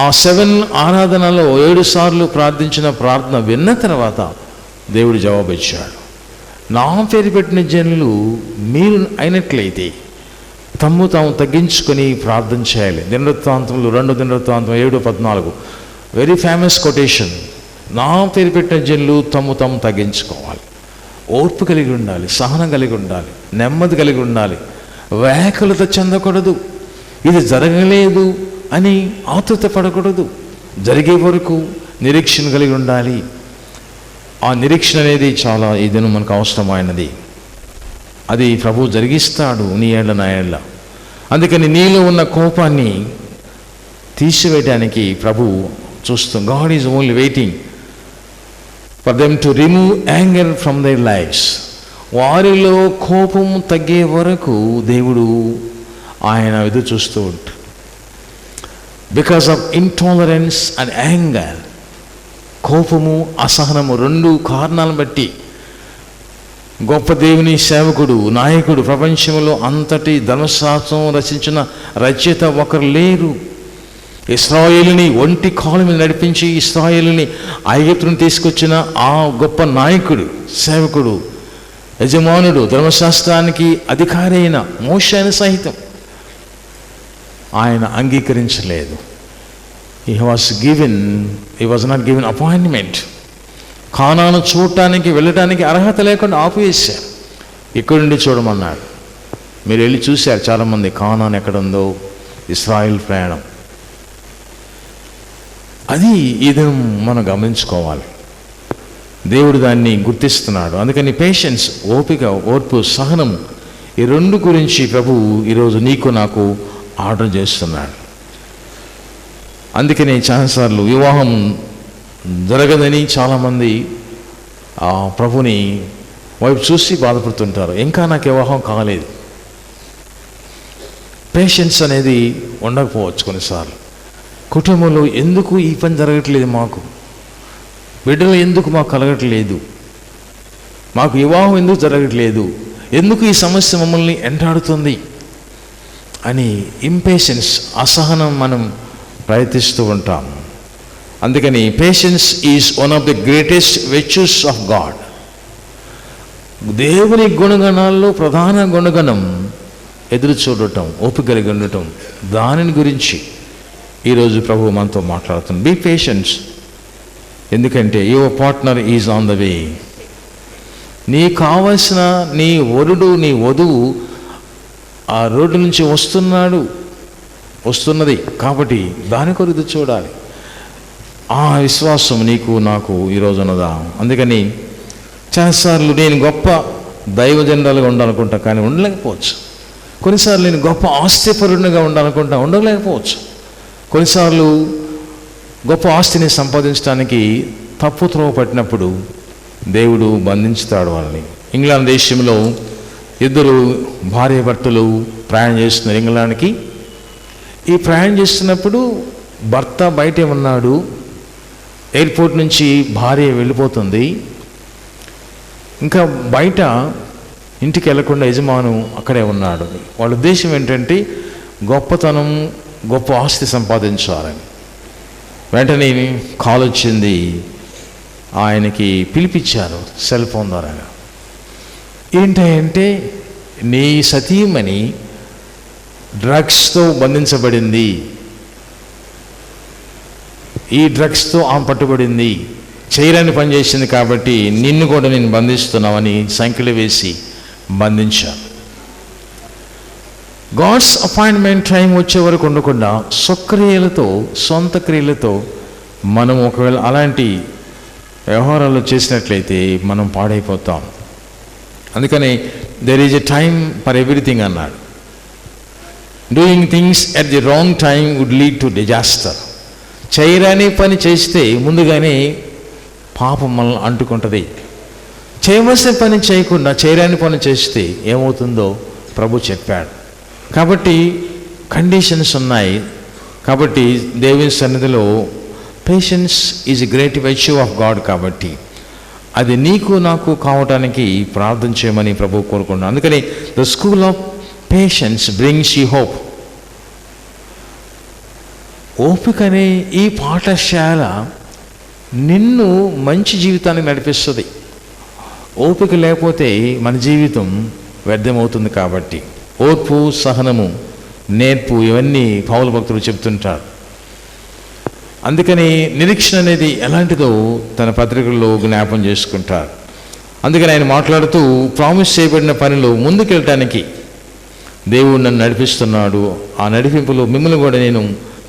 S1: ఆ 7 ఆరాధనలో 7 సార్లు ప్రార్థించిన ప్రార్థన విన్న తర్వాత దేవుడు జవాబు ఇచ్చాడు. నా పేరు పెట్టిన జనులు మీరు అయినట్లయితే తమ్ము తాము తగ్గించుకొని ప్రార్థన చేయాలి. దినవృత్తాంతములు 2 దినవృత్తాంతం 7:14 వెరీ ఫేమస్ కొటేషన్. నా పేరు పెట్టిన జనులు తమ్ము తాము తగ్గించుకోవాలి. ఓర్పు కలిగి ఉండాలి, సహనం కలిగి ఉండాలి, నెమ్మది కలిగి ఉండాలి, వ్యాకులత చెందకూడదు. ఇది జరగలేదు అని ఆతృత పడకూడదు. జరిగే వరకు నిరీక్షణ కలిగి ఉండాలి. ఆ నిరీక్షణ అనేది చాలా ఈ దినం మనకు అవసరమైనది. అది ప్రభు జరిగిస్తాడు నీ ఏళ్ళ నా ఏళ్ళ. అందుకని నీలో ఉన్న కోపాన్ని తీసివేయడానికి ప్రభు చూస్తాం. God is only waiting for them to remove anger from their lives. వారిలో కోపం తగ్గే వరకు దేవుడు ఆయన ఎదురు చూస్తూ ఉంటాడు. Because of intolerance and anger, కోపము, అసహనము, 2 కారణాలను బట్టి గొప్ప దేవుని సేవకుడు, నాయకుడు, ప్రపంచంలో అంతటి ధర్మశాస్త్రం రచించిన రచయిత ఒకరు లేరు. ఇశ్రాయేలుని ఒంటి కాలు మీద నడిపించి ఇశ్రాయేలుని ఐగుప్తుని తీసుకొచ్చిన ఆ గొప్ప నాయకుడు, సేవకుడు, యజమానుడు, ధర్మశాస్త్రానికి అధికారి అయిన మోషేను సహితం ఆయన అంగీకరించలేదు. He was not given appointment. Canaan చూడటానికి వెళ్ళటానికి అర్హత లేకుండా ఆపివేశారు. ఇక్కడి నుండి చూడమన్నాడు. మీరు వెళ్ళి చూశారు చాలామంది కానాను ఎక్కడ ఉందో. ఇశ్రాయేల్ ప్రయాణం అది ఇది మనం గమనించుకోవాలి. దేవుడు దాన్ని గుర్తిస్తున్నాడు. అందుకని పేషెన్స్, ఓపిక, ఓర్పు, సహనం, ఈ రెండు గురించి ప్రభువు ఈరోజు నీకు నాకు ఆర్డర్ చేస్తున్నాడు. అందుకనే చాలాసార్లు వివాహం జరగదని చాలామంది ప్రభుని వైపు చూసి బాధపడుతుంటారు. ఇంకా నాకు వివాహం కాలేదు. పేషెన్స్ అనేది ఉండకపోవచ్చు కొన్నిసార్లు. కుటుంబంలో ఎందుకు ఈ పని జరగట్లేదు, మాకు బిడ్డలు ఎందుకు మాకు కలగట్లేదు, మాకు వివాహం ఎందుకు జరగట్లేదు, ఎందుకు ఈ సమస్య మమ్మల్ని ఎంటాడుతుంది అని ఇంపేషెన్స్, అసహనం మనం ప్రయత్నిస్తూ ఉంటాం. అందుకని patience is one of the greatest virtues of God. దేవుని గుణగణాల్లో ప్రధాన గుణగణం ఎదురు చూడటం, ఓపిక కలిగి ఉండటం. దానిని గురించి ఈరోజు ప్రభు మనతో మాట్లాడుతుంది. బీ పేషెన్స్, ఎందుకంటే your partner is on the way. నీకు కావలసిన నీ వరుడు, నీ వధువు ఆ రోడ్డు నుంచి వస్తున్నది కాబట్టి దాని కొరకు చూడాలి. ఆ విశ్వాసం నీకు నాకు ఈరోజు ఉన్నదా? అందుకని చాలాసార్లు నేను గొప్ప దైవజనులుగా ఉండాలనుకుంటా, కానీ ఉండలేకపోవచ్చు. కొన్నిసార్లు నేను గొప్ప ఆస్తిపరుడిగా ఉండాలనుకుంటా, ఉండలేకపోవచ్చు. కొన్నిసార్లు గొప్ప ఆస్తిని సంపాదించడానికి తప్పు త్రోవ పట్టినప్పుడు దేవుడు బంధించుతాడు వాళ్ళని. ఇంగ్లాండ్ దేశంలో 2 భార్యాభర్తలు ప్రయాణం చేస్తున్నారు ఇంగ్లాండ్కి. ఈ ప్రయాణం చేస్తున్నప్పుడు భర్త బయటే ఉన్నాడు. ఎయిర్పోర్ట్ నుంచి భార్య వెళ్ళిపోతుంది. ఇంకా బయట ఇంటికి వెళ్లకుండా యజమాను అక్కడే ఉన్నాడు. వాళ్ళ ఉద్దేశం ఏంటంటే గొప్పతనం, గొప్ప ఆస్తి సంపాదించాలని. వెంటనే కాల్ వచ్చింది, ఆయనకి పిలిపించారు సెల్ ఫోన్ ద్వారా. ఏంటంటే నీ సతీమణి డ్రగ్స్తో బంధించబడింది, ఈ డ్రగ్స్తో ఆమె పట్టుబడింది, చేయరాని పని చేసింది కాబట్టి నిన్ను కూడా నేను బంధిస్తున్నామని సంఖ్యలు వేసి బంధించాను. గాడ్స్ అపాయింట్మెంట్ టైం వచ్చే వరకు ఉండకుండా స్వక్రియలతో, సొంత క్రియలతో మనం ఒకవేళ అలాంటి వ్యవహారాలు చేసినట్లయితే మనం పాడైపోతాం. అందుకని there is a time for everything అన్నాడు. Doing things at the wrong time would lead to disaster. చేయరాని పని చేస్తే ముందుగానే పాపం మనల్ని అంటుకుంటుంది. చేయవలసిన పని చేయకుండా చేయరాని పని చేస్తే ఏమవుతుందో ప్రభు చెప్పాడు. కాబట్టి కండిషన్స్ ఉన్నాయి. కాబట్టి దేవుని సన్నిధిలో patience is a great virtue of God. కాబట్టి అది నీకు నాకు కావటానికి ప్రార్థన చేయమని ప్రభు కోరుకున్నాను. అందుకని the school of patience brings you hope. ఓపిక అనే ఈ పాఠశాల నిన్ను మంచి జీవితానికి నడిపిస్తుంది. ఓపిక లేకపోతే మన జీవితం వ్యర్థమవుతుంది. కాబట్టి ఓర్పు, సహనము, నేర్పు, ఇవన్నీ పౌలు భక్తులు చెప్తుంటారు. అందుకని నిరీక్షణ అనేది ఎలాంటిదో తన పత్రికల్లో జ్ఞాపం చేసుకుంటారు. అందుకని ఆయన మాట్లాడుతూ ప్రామిస్ చేయబడిన పనిలో ముందుకెళ్ళటానికి దేవుడు నన్ను నడిపిస్తున్నాడు. ఆ నడిపింపులో మిమ్మల్ని కూడా నేను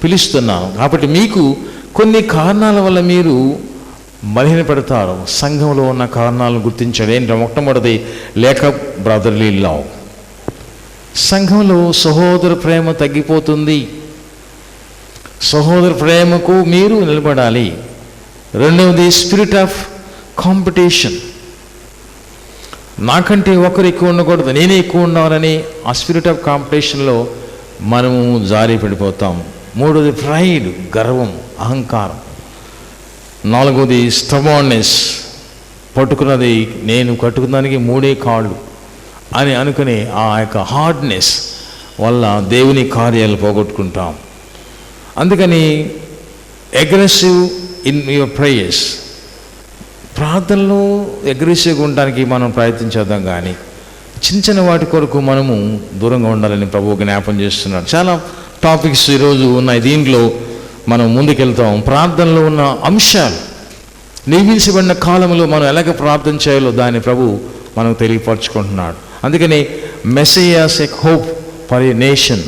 S1: పిలుస్తున్నాను. కాబట్టి మీకు కొన్ని కారణాల వల్ల మీరు బలహీనపడతారు. సంఘంలో ఉన్న కారణాలను గుర్తించండి. ఏంటంటే మొట్టమొదటి లేక బ్రదర్లీ లవ్. సంఘంలో సహోదర ప్రేమ తగ్గిపోతుంది. సహోదర ప్రేమకు మీరు నిలబడాలి. రెండవది స్పిరిట్ ఆఫ్ కాంపిటీషన్. నాకంటే ఒకరు ఎక్కువ ఉండకూడదు, నేనే ఎక్కువ ఉండాలని ఆ స్పిరిట్ ఆఫ్ కాంపిటీషన్లో మనము జారి పడిపోతాం. మూడవది ప్రైడ్, గర్వం, అహంకారం. నాలుగవది స్టబార్నెస్, పట్టుకున్నది నేను కట్టుకున్నానికి 3 కాళ్ళు అని అనుకునే ఆ యొక్క హార్డ్నెస్ వల్ల దేవుని కార్యాలు పోగొట్టుకుంటాం. అందుకని అగ్రెసివ్ ఇన్ యువర్ ప్రేయర్స్. ప్రార్థనలో అగ్రెసివ్గా ఉండడానికి మనం ప్రయత్నించేద్దాం, కానీ చిన్న చిన్న వాటి కొరకు మనము దూరంగా ఉండాలని ప్రభువు జ్ఞాపం చేస్తున్నాడు. చాలా టాపిక్స్ ఈరోజు ఉన్నాయి. దీంట్లో మనం ముందుకెళ్తాం. ప్రార్థనలో ఉన్న అంశాలు, నియమించబడిన కాలంలో మనం ఎలాగ ప్రార్థన చేయాలో దాన్ని ప్రభు మనకు తెలియపరచుకుంటున్నాడు. అందుకని Messias a hope for a nation.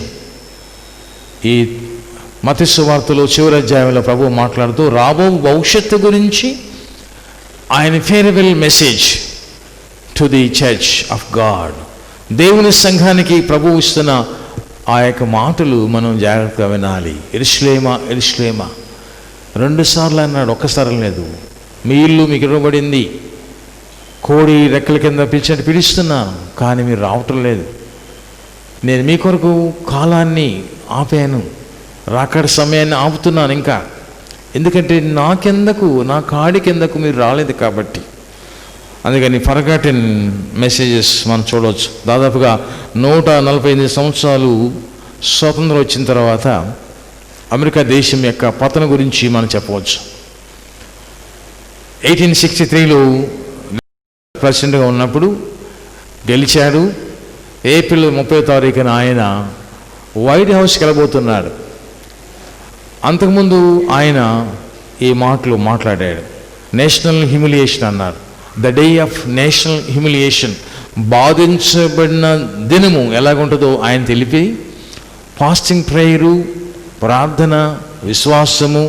S1: ఈ మత్తయి సువార్తలో చివరి అధ్యాయంలో ప్రభువు మాట్లాడుతూ రాబో భవిష్యత్తు గురించి ఆయన farewell message to the church of God, దేవుని సంఘానికి ప్రభువు ఇస్తున్న ఆ యొక్క మాటలు మనం జాగ్రత్తగా వినాలి. యెరూషలేమా యెరూషలేమా, 2 సార్లు అన్నాడు, ఒక్కసారి లేదు. మీ ఇల్లు మీకు ఇవ్వబడింది, కోడి రెక్కల కింద పిలిచినట్టు పిలుస్తున్నాను, కానీ మీరు రావటం లేదు. నేను మీ కొరకు కాలాన్ని ఆపాను, రాకడ సమయాన్ని ఆపుతున్నాను ఇంకా, ఎందుకంటే నాకెందుకు, నా కాడి కిందకు మీరు రాలేదు కాబట్టి. అందుకని ఫర్గాటెన్ మెసేజెస్ మనం చూడవచ్చు. దాదాపుగా 148 సంవత్సరాలు స్వతంత్రం వచ్చిన తర్వాత అమెరికా దేశం యొక్క పతనం గురించి మనం చెప్పవచ్చు. 1863లో ప్రెసిడెంట్గా ఉన్నప్పుడు గెలిచాడు. ఏప్రిల్ 30వ తారీఖున ఆయన వైట్ హౌస్కి వెళ్ళబోతున్నాడు. అంతకుముందు ఆయన ఈ మాటలు మాట్లాడాడు. నేషనల్ హ్యూమిలియేషన్ అన్నారు. The day of national humiliation, బాధించబడిన దినము ఎలాగుంటుందో ఆయన తెలిపి, ఫాస్టింగ్ ప్రేయరు, ప్రార్థన, విశ్వాసము,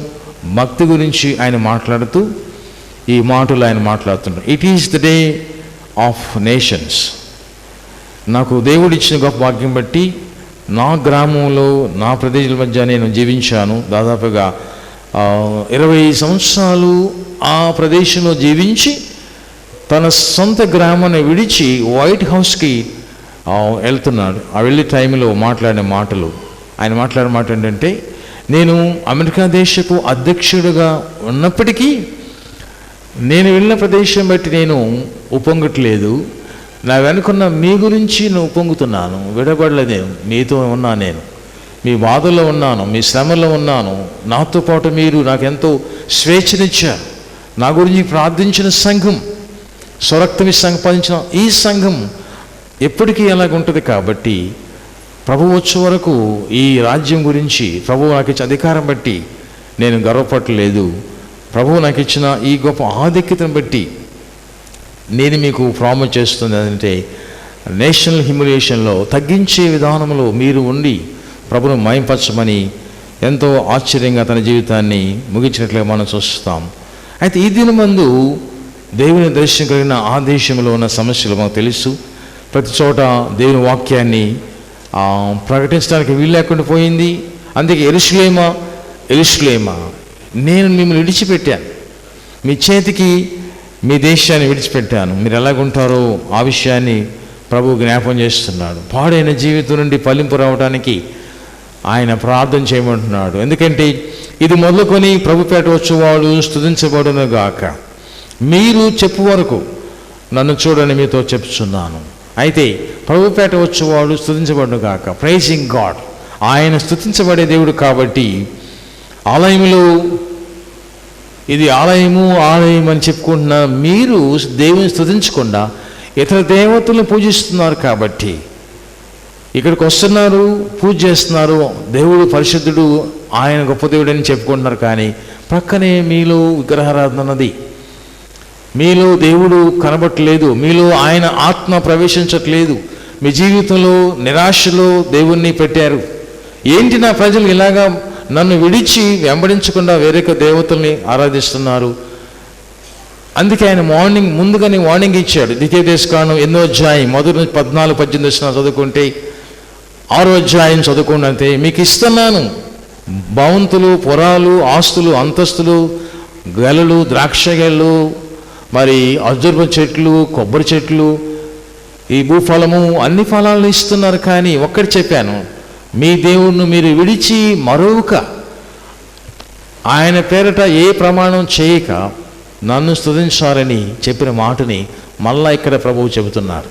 S1: భక్తి గురించి ఆయన మాట్లాడుతూ ఈ మాటలు ఆయన మాట్లాడుతున్నారు. It is the day of nations. నాకు దేవుడిచ్చిన గొప్ప భాగ్యం బట్టి నా గ్రామంలో, నా ప్రదేశాల మధ్య నేను జీవించాను. దాదాపుగా 20 సంవత్సరాలు ఆ ప్రదేశంలో జీవించి తన సొంత గ్రామాన్ని విడిచి వైట్ హౌస్కి వెళ్తున్నాడు. ఆ వెళ్ళే టైంలో మాట్లాడిన మాటలు, ఆయన మాట్లాడిన మాట ఏంటంటే, నేను అమెరికా దేశపు అధ్యక్షుడిగా ఉన్నప్పటికీ నేను వెళ్ళిన ప్రదేశం బట్టి నేను ఉప్పొంగట్లేదు. నా వెనుకున్న మీ గురించి నేను ఉప్పొంగుతున్నాను, విడబడలేదు. మీతో ఉన్నాను, నేను మీ బాధల్లో ఉన్నాను, మీ శ్రమలో ఉన్నాను. నాతో పాటు మీరు నాకెంతో స్వేచ్ఛనిచ్చారు. నా గురించి ప్రార్థించిన సంఘం, స్వరక్తమి సంపాదించిన ఈ సంఘం ఎప్పటికీ అలాగుంటుంది. కాబట్టి ప్రభు వచ్చే వరకు ఈ రాజ్యం గురించి ప్రభువు నాకు ఇచ్చిన అధికారం బట్టి నేను గర్వపడలేదు. ప్రభువు నాకు ఇచ్చిన ఈ గొప్ప ఆధిక్యతను బట్టి నేను మీకు ప్రామిస్ చేస్తుంది అంటే, నేషనల్ హ్యూమిలియేషన్లో తగ్గించే విధానంలో మీరు ఉండి ప్రభువును మహింపరచమని ఎంతో ఆశ్చర్యంగా తన జీవితాన్ని ముగించినట్లుగా మనం చూస్తాం. అయితే ఈ దినమందు దేవుని దర్శనం కలిగిన ఆ దేశంలో ఉన్న సమస్యలు మనకు తెలుసు. ప్రతి చోట దేవుని వాక్యాన్ని ప్రకటించడానికి వీలు లేకుండా పోయింది. అందుకే యెరూషలేమా యెరూషలేమా, నేను మిమ్మల్ని విడిచిపెట్టాను, మీ చేతికి మీ దేశాన్ని విడిచిపెట్టాను, మీరు ఎలాగుంటారో ఆ విషయాన్ని ప్రభు జ్ఞాపం చేస్తున్నాడు. పాడైన జీవితం నుండి ఫలింపు రావడానికి ఆయన ప్రార్థన చేయమంటున్నాడు. ఎందుకంటే ఇది మొదలుకొని ప్రభుపేట వచ్చేవాడు స్తుతించబడును గాక, మీరు చెప్పు వరకు నన్ను చూడని మీతో చెప్తున్నాను. అయితే ప్రభుపేట వచ్చేవాడు స్తుతించబడును గాక, ప్రైజింగ్ గాడ్. ఆయన స్తుతించబడే దేవుడు కాబట్టి ఆలయంలో ఇది ఆలయము ఆలయం అని చెప్పుకుంటున్నా మీరు దేవుని స్తుతించకుండా ఇతర దేవతలను పూజిస్తున్నారు. కాబట్టి ఇక్కడికి వస్తున్నారు, పూజ చేస్తున్నారు, దేవుడు పరిశుద్ధుడు, ఆయన గొప్ప దేవుడు అని చెప్పుకుంటున్నారు. కానీ ప్రక్కనే మీలో విగ్రహారాధన ఉన్నది, మీలో దేవుడు కనబట్టలేదు, మీలో ఆయన ఆత్మ ప్రవేశించట్లేదు. మీ జీవితంలో నిరాశలో దేవుణ్ణి పెట్టారు. ఏంటి నా ప్రజలు ఇలాగా నన్ను విడిచి వెంబడించకుండా వేరొక దేవతల్ని ఆరాధిస్తున్నారు? అందుకే ఆయన ముందుగానే వార్నింగ్ ఇచ్చాడు. ద్వితీయోపదేశకాండం 8వ అధ్యాయం మొదటి 14-18 చదువుకుంటే, 6వ అధ్యాయం చదువుకోండి. అంటే మీకు ఇస్తున్నాను భవంతులు, పురాలు, ఆస్తులు, అంతస్తులు, గెలలు, ద్రాక్ష గెలలు, మరి అర్జున చెట్లు, కొబ్బరి చెట్లు, ఈ భూఫలము, అన్ని ఫలాలను ఇస్తున్నారు. కానీ ఒక్కటి చెప్పాను, మీ దేవుణ్ణి మీరు విడిచి మరొక ఆయన పేరట ఏ ప్రమాణం చేయక నన్ను స్తుతించాలని చెప్పిన మాటని మళ్ళా ఇక్కడ ప్రభువు చెబుతున్నారు.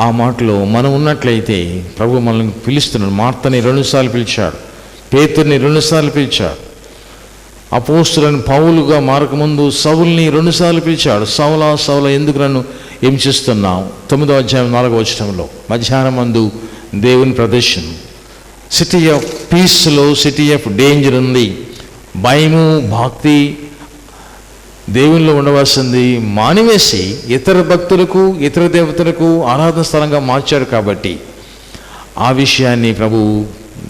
S1: ఆ మాటలో మనం ఉన్నట్లయితే ప్రభు మనల్ని పిలుస్తున్నాడు. మార్తని 2 సార్లు పిలిచాడు, పేతుర్ని 2 సార్లు పిలిచాడు, అపోస్తులను పౌలుగా మారకముందు సౌలుని 2 సార్లు పిలిచాడు. సౌలా సౌలా ఎందుకు నన్ను హింసిస్తున్నావు? 9వ అధ్యాయం 4వ వచనంలో మధ్యాహ్నం మందు దేవుని ప్రదర్శన. సిటీ ఆఫ్ పీస్లో సిటీ ఆఫ్ డేంజర్ ఉంది. భయము, భక్తి దేవునిలో ఉండవలసింది మానివేసి ఇతర భక్తులకు, ఇతర దేవతలకు ఆరాధన స్థలంగా మార్చారు. కాబట్టి ఆ విషయాన్ని ప్రభు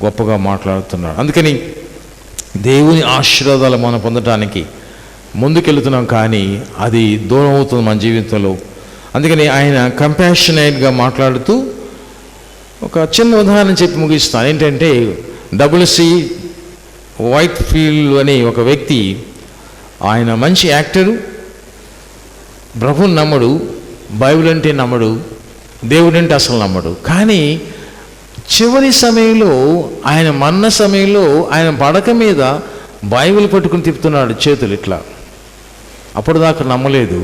S1: గొప్పగా మాట్లాడుతున్నాడు. అందుకని దేవుని ఆశీర్వాదాలు మనం పొందటానికి ముందుకెళ్తున్నాం, కానీ అది దూరం అవుతుంది మన జీవితంలో. అందుకని ఆయన కంపాషనేట్గా మాట్లాడుతూ ఒక చిన్న ఉదాహరణ చెప్పి ముగిస్తాను. ఏంటంటే WC వైట్ ఫీల్డ్ అనే ఒక వ్యక్తి, ఆయన మంచి యాక్టరు, ప్రభుని నమ్మడు, బైబిల్ అంటే నమ్మడు, దేవుడు అంటే అసలు నమ్మడు. కానీ చివరి సమయంలో, ఆయన మరణ సమయంలో ఆయన పడక మీద బైబిల్ పట్టుకుని తిప్పుతున్నాడు చేతులు ఇట్లా. అప్పుడు దాకా నమ్మలేదు,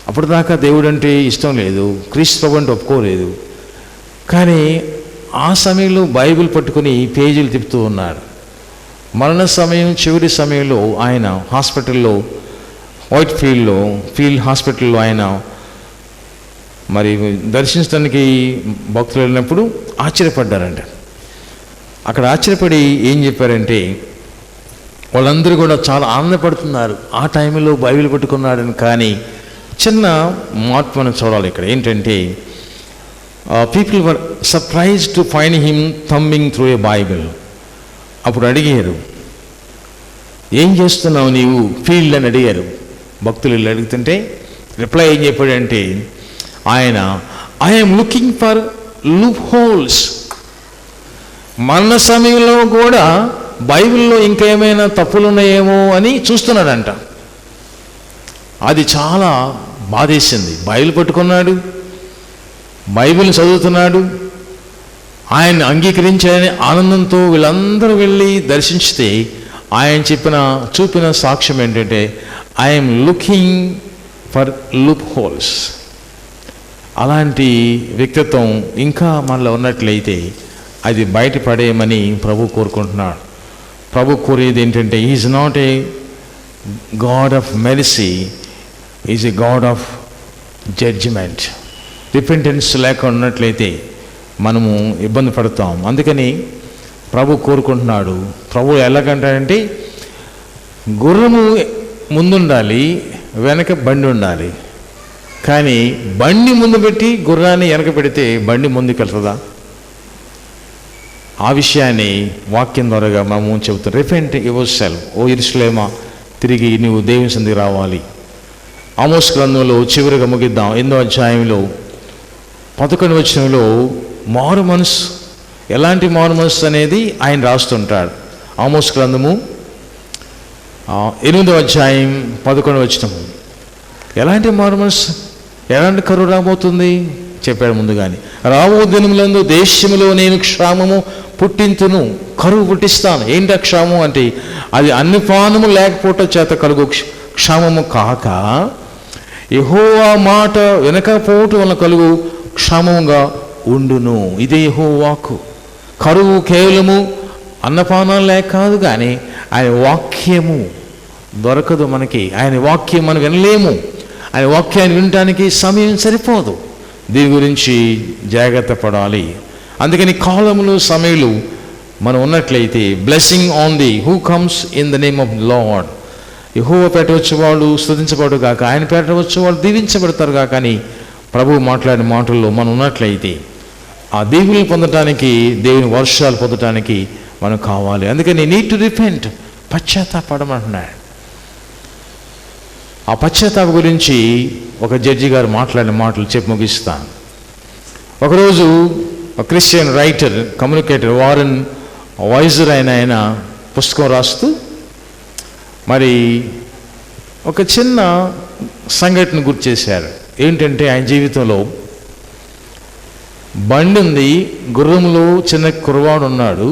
S1: అప్పుడు దాకా దేవుడు అంటే ఇష్టం లేదు, క్రీస్తు ప్రభు అంటే ఒప్పుకోలేదు. కానీ ఆ సమయంలో బైబిల్ పట్టుకుని పేజీలు తిప్పుతూ ఉన్నాడు. మరణ సమయం చివరి సమయంలో ఆయన హాస్పిటల్లో, వైట్ ఫీల్డ్ హాస్పిటల్లో ఆయన మరి దర్శించడానికి భక్తులు వెళ్ళినప్పుడు ఆశ్చర్యపడ్డారంట. అక్కడ ఆశ్చర్యపడి ఏం చెప్పారంటే, వాళ్ళందరూ కూడా చాలా ఆనందపడుతున్నారు ఆ టైంలో బైబిల్ పట్టుకున్నాడని. కానీ చిన్న మార్పు మనం చూడాలి ఇక్కడ. ఏంటంటే people were surprise to find him థంబింగ్ through a Bible. అప్పుడు అడిగారు, ఏం చేస్తున్నావు నీవు ఫీల్డ్ అని అడిగారు భక్తులు. వీళ్ళు అడుగుతుంటే రిప్లై ఏం చెప్పాడంటే ఆయన, I'm looking for loop holes. మరణ సమయంలో కూడా బైబిల్లో ఇంకా ఏమైనా తప్పులు ఉన్నాయేమో అని చూస్తున్నాడంట. అది చాలా బాధేసింది. బైబిల్ పట్టుకున్నాడు, బైబిల్ని చదువుతున్నాడు, ఆయన అంగీకరించాలని ఆనందంతో వీళ్ళందరూ వెళ్ళి దర్శించితే ఆయన చూపిన సాక్ష్యం ఏంటంటే, I'm looking for loop holes. అలాంటి వ్యక్తిత్వం ఇంకా మనలో ఉన్నట్లయితే అది బయటపడేయమని ప్రభు కోరుకుంటున్నాడు. ప్రభు కోరేది ఏంటంటే, is not a God of mercy, is a God of judgement. Repentance లేక ఉన్నట్లయితే మనము ఇబ్బంది పడతాం. అందుకని ప్రభు కోరుకుంటున్నాడు. ప్రభు ఎలాగంటాడంటే, గుర్రము ముందుండాలి, వెనక బండి ఉండాలి. కానీ బండి ముందు పెట్టి గుర్రాన్ని వెనక పెడితే బండి ముందుకెళ్తుందా? ఆ విషయాన్ని వాక్యం ద్వారాగా మనము చెబుతాం. రిపెంట్ యువర్ సెల్ఫ్, ఓ యెరూషలేమా, తిరిగి నువ్వు దేవుని సన్నిధికి రావాలి. ఆమోస్ గ్రంథంలో చివరిగా ముగిద్దాం. 8వ అధ్యాయంలో 11వ వచనంలో మారు మనసు, ఎలాంటి మారు మనసు అనేది ఆయన రాస్తుంటాడు. ఆమోస్ గ్రంథము 8వ అధ్యాయం 11వ వచనము. ఎలాంటి మారు మనసు, ఎలాంటి కరువు రాబోతుంది చెప్పాడు ముందుగానే. రాబో దినములందు దేశములో నేను క్షామము పుట్టింతును, కరువు పుట్టిస్తాను. ఏంటి క్షామం అంటే, అది అన్నపానము లేకపోవటం చేత కలుగు క్షామము కాక, యెహోవా మాట వినకపోవటం వలన కలుగు క్షామముగా ఉండును. ఇదే యెహోవా వాక్కు. కరువు కేవలము అన్నపానాలు లేక కాదు, కానీ ఆయన వాక్యము దొరకదు మనకి. ఆయన వాక్యం మనం వినలేము. ఆయన వాక్యాన్ని వినటానికి సమయం సరిపోదు. దీని గురించి జాగ్రత్త పడాలి. అందుకని కాలములు సమయాలు మనం ఉన్నట్లయితే, blessing on the who comes in the name of Lord. యెహోవా పేట వచ్చేవాళ్ళు స్తుతించబడు గాక, ఆయన పేట వచ్చేవాళ్ళు దీవించబడతారు గాక అని ప్రభువు మాట్లాడిన మాటల్లో మనం ఉన్నట్లయితే ఆ దీవులు పొందటానికి, దేవుని వర్షాలు పొందటానికి మనం కావాలి. అందుకని నీడ్ టు రిపెంట్, పశ్చాత్తాపడమంటున్నాడు. ఆ పశ్చాత్తాప గురించి ఒక జడ్జి గారు మాట్లాడిన మాటలు చెప్పి ముగిస్తాను. ఒకరోజు ఒక Christian writer, communicator Warren Wiser ఆయన పుస్తకం రాస్తూ మరి ఒక చిన్న సంఘటన గుర్తు చేశారు. ఏంటంటే, ఆయన జీవితంలో బండి ఉంది, గుర్రంలో చిన్న కుర్రవాడు ఉన్నాడు,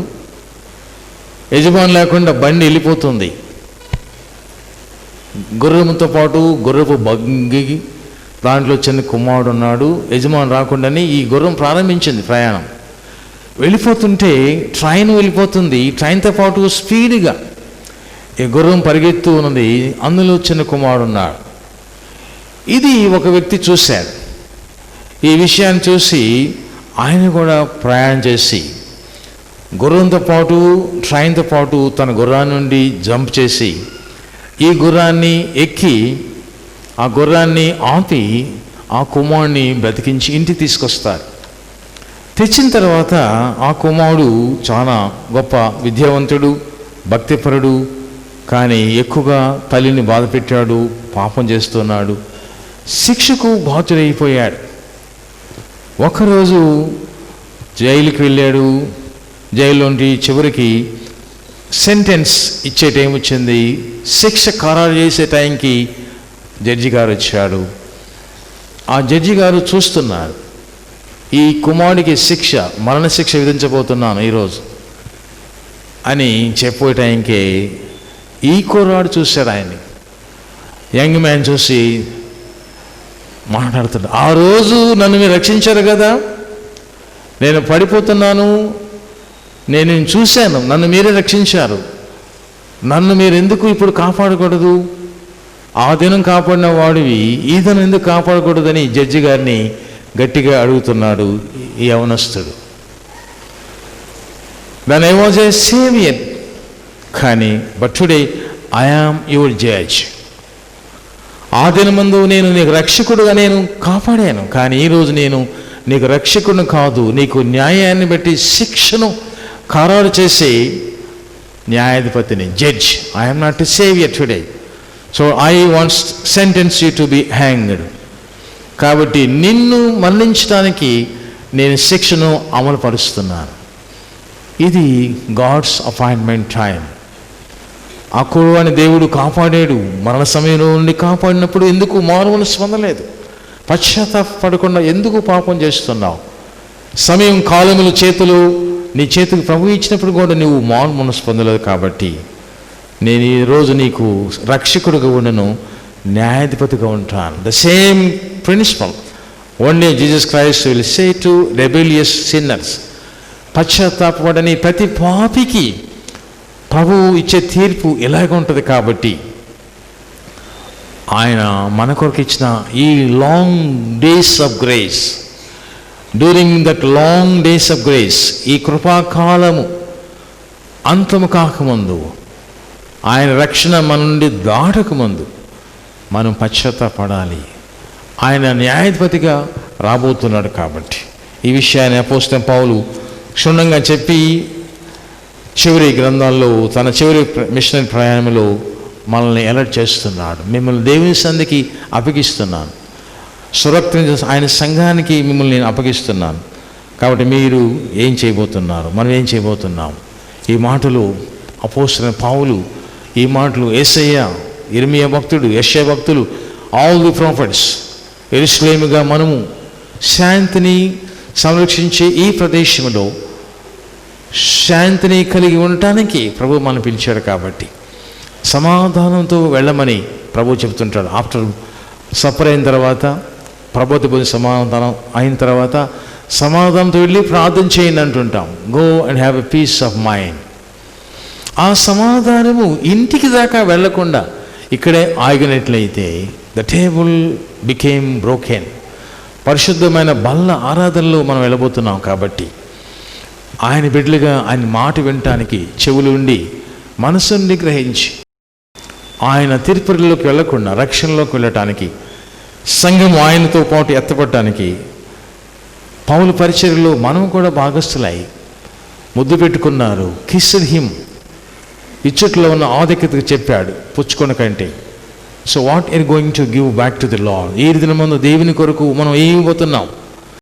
S1: యజమాని లేకుండా బండి వెళ్ళిపోతుంది. గుర్రంతో పాటు గుర్రపు బగ్గి, దాంట్లో చిన్న కుమారుడు ఉన్నాడు. యజమాని రాకుండానే ఈ గుర్రం ప్రారంభించింది ప్రయాణం. వెళ్ళిపోతుంటే ట్రైన్ వెళ్ళిపోతుంది, ట్రైన్తో పాటు స్పీడ్గా ఈ గుర్రం పరిగెత్తు ఉన్నది. అందులో చిన్న కుమారుడు ఉన్నాడు. ఇది ఒక వ్యక్తి చూశాడు. ఈ విషయాన్ని చూసి ఆయన కూడా ప్రయాణం చేసి గుర్రంతో పాటు ట్రైన్తో పాటు తన గుర్రాన్ని నుండి జంప్ చేసి ఈ గుర్రాన్ని ఎక్కి ఆ గుర్రాన్ని ఆపి ఆ కుమారుడిని బ్రతికించి ఇంటికి తీసుకొస్తారు. తెచ్చిన తర్వాత ఆ కుమారుడు చాలా గొప్ప విద్యావంతుడు, భక్తిపరుడు, కానీ ఎక్కువగా తల్లిని బాధ పెట్టాడు, పాపం చేస్తున్నాడు, శిక్షకు బాధ్యుడైపోయాడు. ఒకరోజు జైలుకి వెళ్ళాడు. జైల్లోంటి చివరికి సెంటెన్స్ ఇచ్చే టైం వచ్చింది. శిక్ష ఖరారు చేసే టైంకి జడ్జి గారు వచ్చాడు. ఆ జడ్జి గారు చూస్తున్నారు, ఈ కుమారుడికి శిక్ష, మరణశిక్ష విధించబోతున్నాను ఈరోజు అని చెప్పే టైంకి ఈ కుర్రాడు చూశాడు ఆయన్ని. యంగ్ మ్యాన్ చూసి మాట్లాడుతున్నాడు, ఆ రోజు నన్ను మీరు రక్షించారు కదా, నేను పడిపోతున్నాను, నేను చూశాను, నన్ను మీరే రక్షించారు, నన్ను మీరు ఎందుకు ఇప్పుడు కాపాడకూడదు? ఆ దినం కాపాడిన వాడివి ఈ దినం ఎందుకు కాపాడకూడదని జడ్జి గారిని గట్టిగా అడుగుతున్నాడు ఈ యవనస్తుడు. Then I was a saviour, కానీ but today I am your judge. ఆ దినమందు నేను నీకు రక్షకుడుగా నేను కాపాడాను, కానీ ఈరోజు నేను నీకు రక్షకుడిని కాదు, నీకు న్యాయాన్ని బట్టి శిక్షను ఖరారు చేసే న్యాయాధిపతిని, judge. I am not a saviour today, so I wants sentence you to be hanged. కాబట్టి నిన్ను మరణించడానికి నేను శిక్షను అమలు పరుస్తున్నాను. ఇది గాడ్స్ అపాయింట్మెంట్ టైం. ఆ కుర్రాడిని దేవుడు కాపాడాడు. మరణ సమయంలో నుండి కాపాడినప్పుడు ఎందుకు మారుమనసు పొందలేదు? పశ్చాత్తాపడకుండా ఎందుకు పాపం చేస్తున్నావు? సమయం, కాలములు చేతులు నీ చేతికి ప్రభు ఇచ్చినప్పుడు కూడా నువ్వు మారుమనసు పొందలేదు. కాబట్టి నేను ఈరోజు నీకు రక్షకుడిగా ఉండను, న్యాయాధిపతిగా ఉంటాను. The same principle one day Jesus Christ will say to rebellious sinners, పశ్చాత్తాపడని ప్రతి పాపికి ప్రభువు ఇచ్చే తీర్పు ఎలాగ ఉంటుంది. కాబట్టి ఆయన మన కొరకు ఇచ్చిన ఈ long days of grace, during that long days of grace, ఈ కృపాకాలము అంతము కాకముందు, ఆయన రక్షణ మన నుండి దాటకముందు మనం పశ్చాత్తాపడాలి. ఆయన న్యాయాధిపతిగా రాబోతున్నాడు. కాబట్టి ఈ విషయాన్ని అపోస్తలుడైన పౌలు క్షుణ్ణంగా చెప్పి చివరి గ్రంథాల్లో, తన చివరి మిషనరీ ప్రయాణంలో మనల్ని అలర్ట్ చేస్తున్నాడు. మిమ్మల్ని దేవుని సంధికి అప్పగిస్తున్నాను, సురక్షణ ఆయన సంఘానికి మిమ్మల్ని నేను అప్పగిస్తున్నాను. కాబట్టి మీరు ఏం చేయబోతున్నారు, మనం ఏం చేయబోతున్నాం? ఈ మాటలు అపోస్తలుడైన పౌలు, ఈ మాటలు యేసయ్య, ఇర్మియా భక్తుడు, యెషయా భక్తులు, ఆల్ ది ప్రాఫిట్స్, యెరూషలేముగా మనము శాంతిని సంరక్షించే ఈ ప్రదేశంలో శాంతిని కలిగి ఉండటానికి ప్రభు మనం పిలిచాడు. కాబట్టి సమాధానంతో వెళ్ళమని ప్రభు చెబుతుంటాడు. ఆఫ్టర్ సఫర్ అయిన తర్వాత, ప్రభుత్వ సమాధానం అయిన తర్వాత సమాధానంతో వెళ్ళి ప్రార్థన చేయండి అంటుంటాం. Go and have a peace of mind. ఆ సమాధానము ఇంటికి దాకా వెళ్లకుండా ఇక్కడే ఆగినట్లయితే ద టేబుల్ బికేమ్ బ్రోకెన్. పరిశుద్ధమైన బల్ల ఆరాధనలో మనం వెళ్ళబోతున్నాం. కాబట్టి ఆయన బిడ్డలుగా ఆయన మాట వినటానికి చెవులు ఉండి మనసును నిగ్రహించి ఆయన తీర్పులోకి వెళ్లకుండా రక్షణలోకి వెళ్ళటానికి, సంఘం ఆయనతో పాటు ఎత్తపడటానికి పౌలు పరిచర్యలో మనం కూడా భాగస్థులై ముద్దు పెట్టుకున్నారు. కిస్డ్ హిమ్, ఇచ్చట్లో ఉన్న ఆధిక్యతకు చెప్పాడు, పుచ్చుకొన కంటే. So what are going to give back to the Lord? ఈ దినమందు దేవుని కొరకు మనం ఏమి ఇవ్వబోతున్నాం?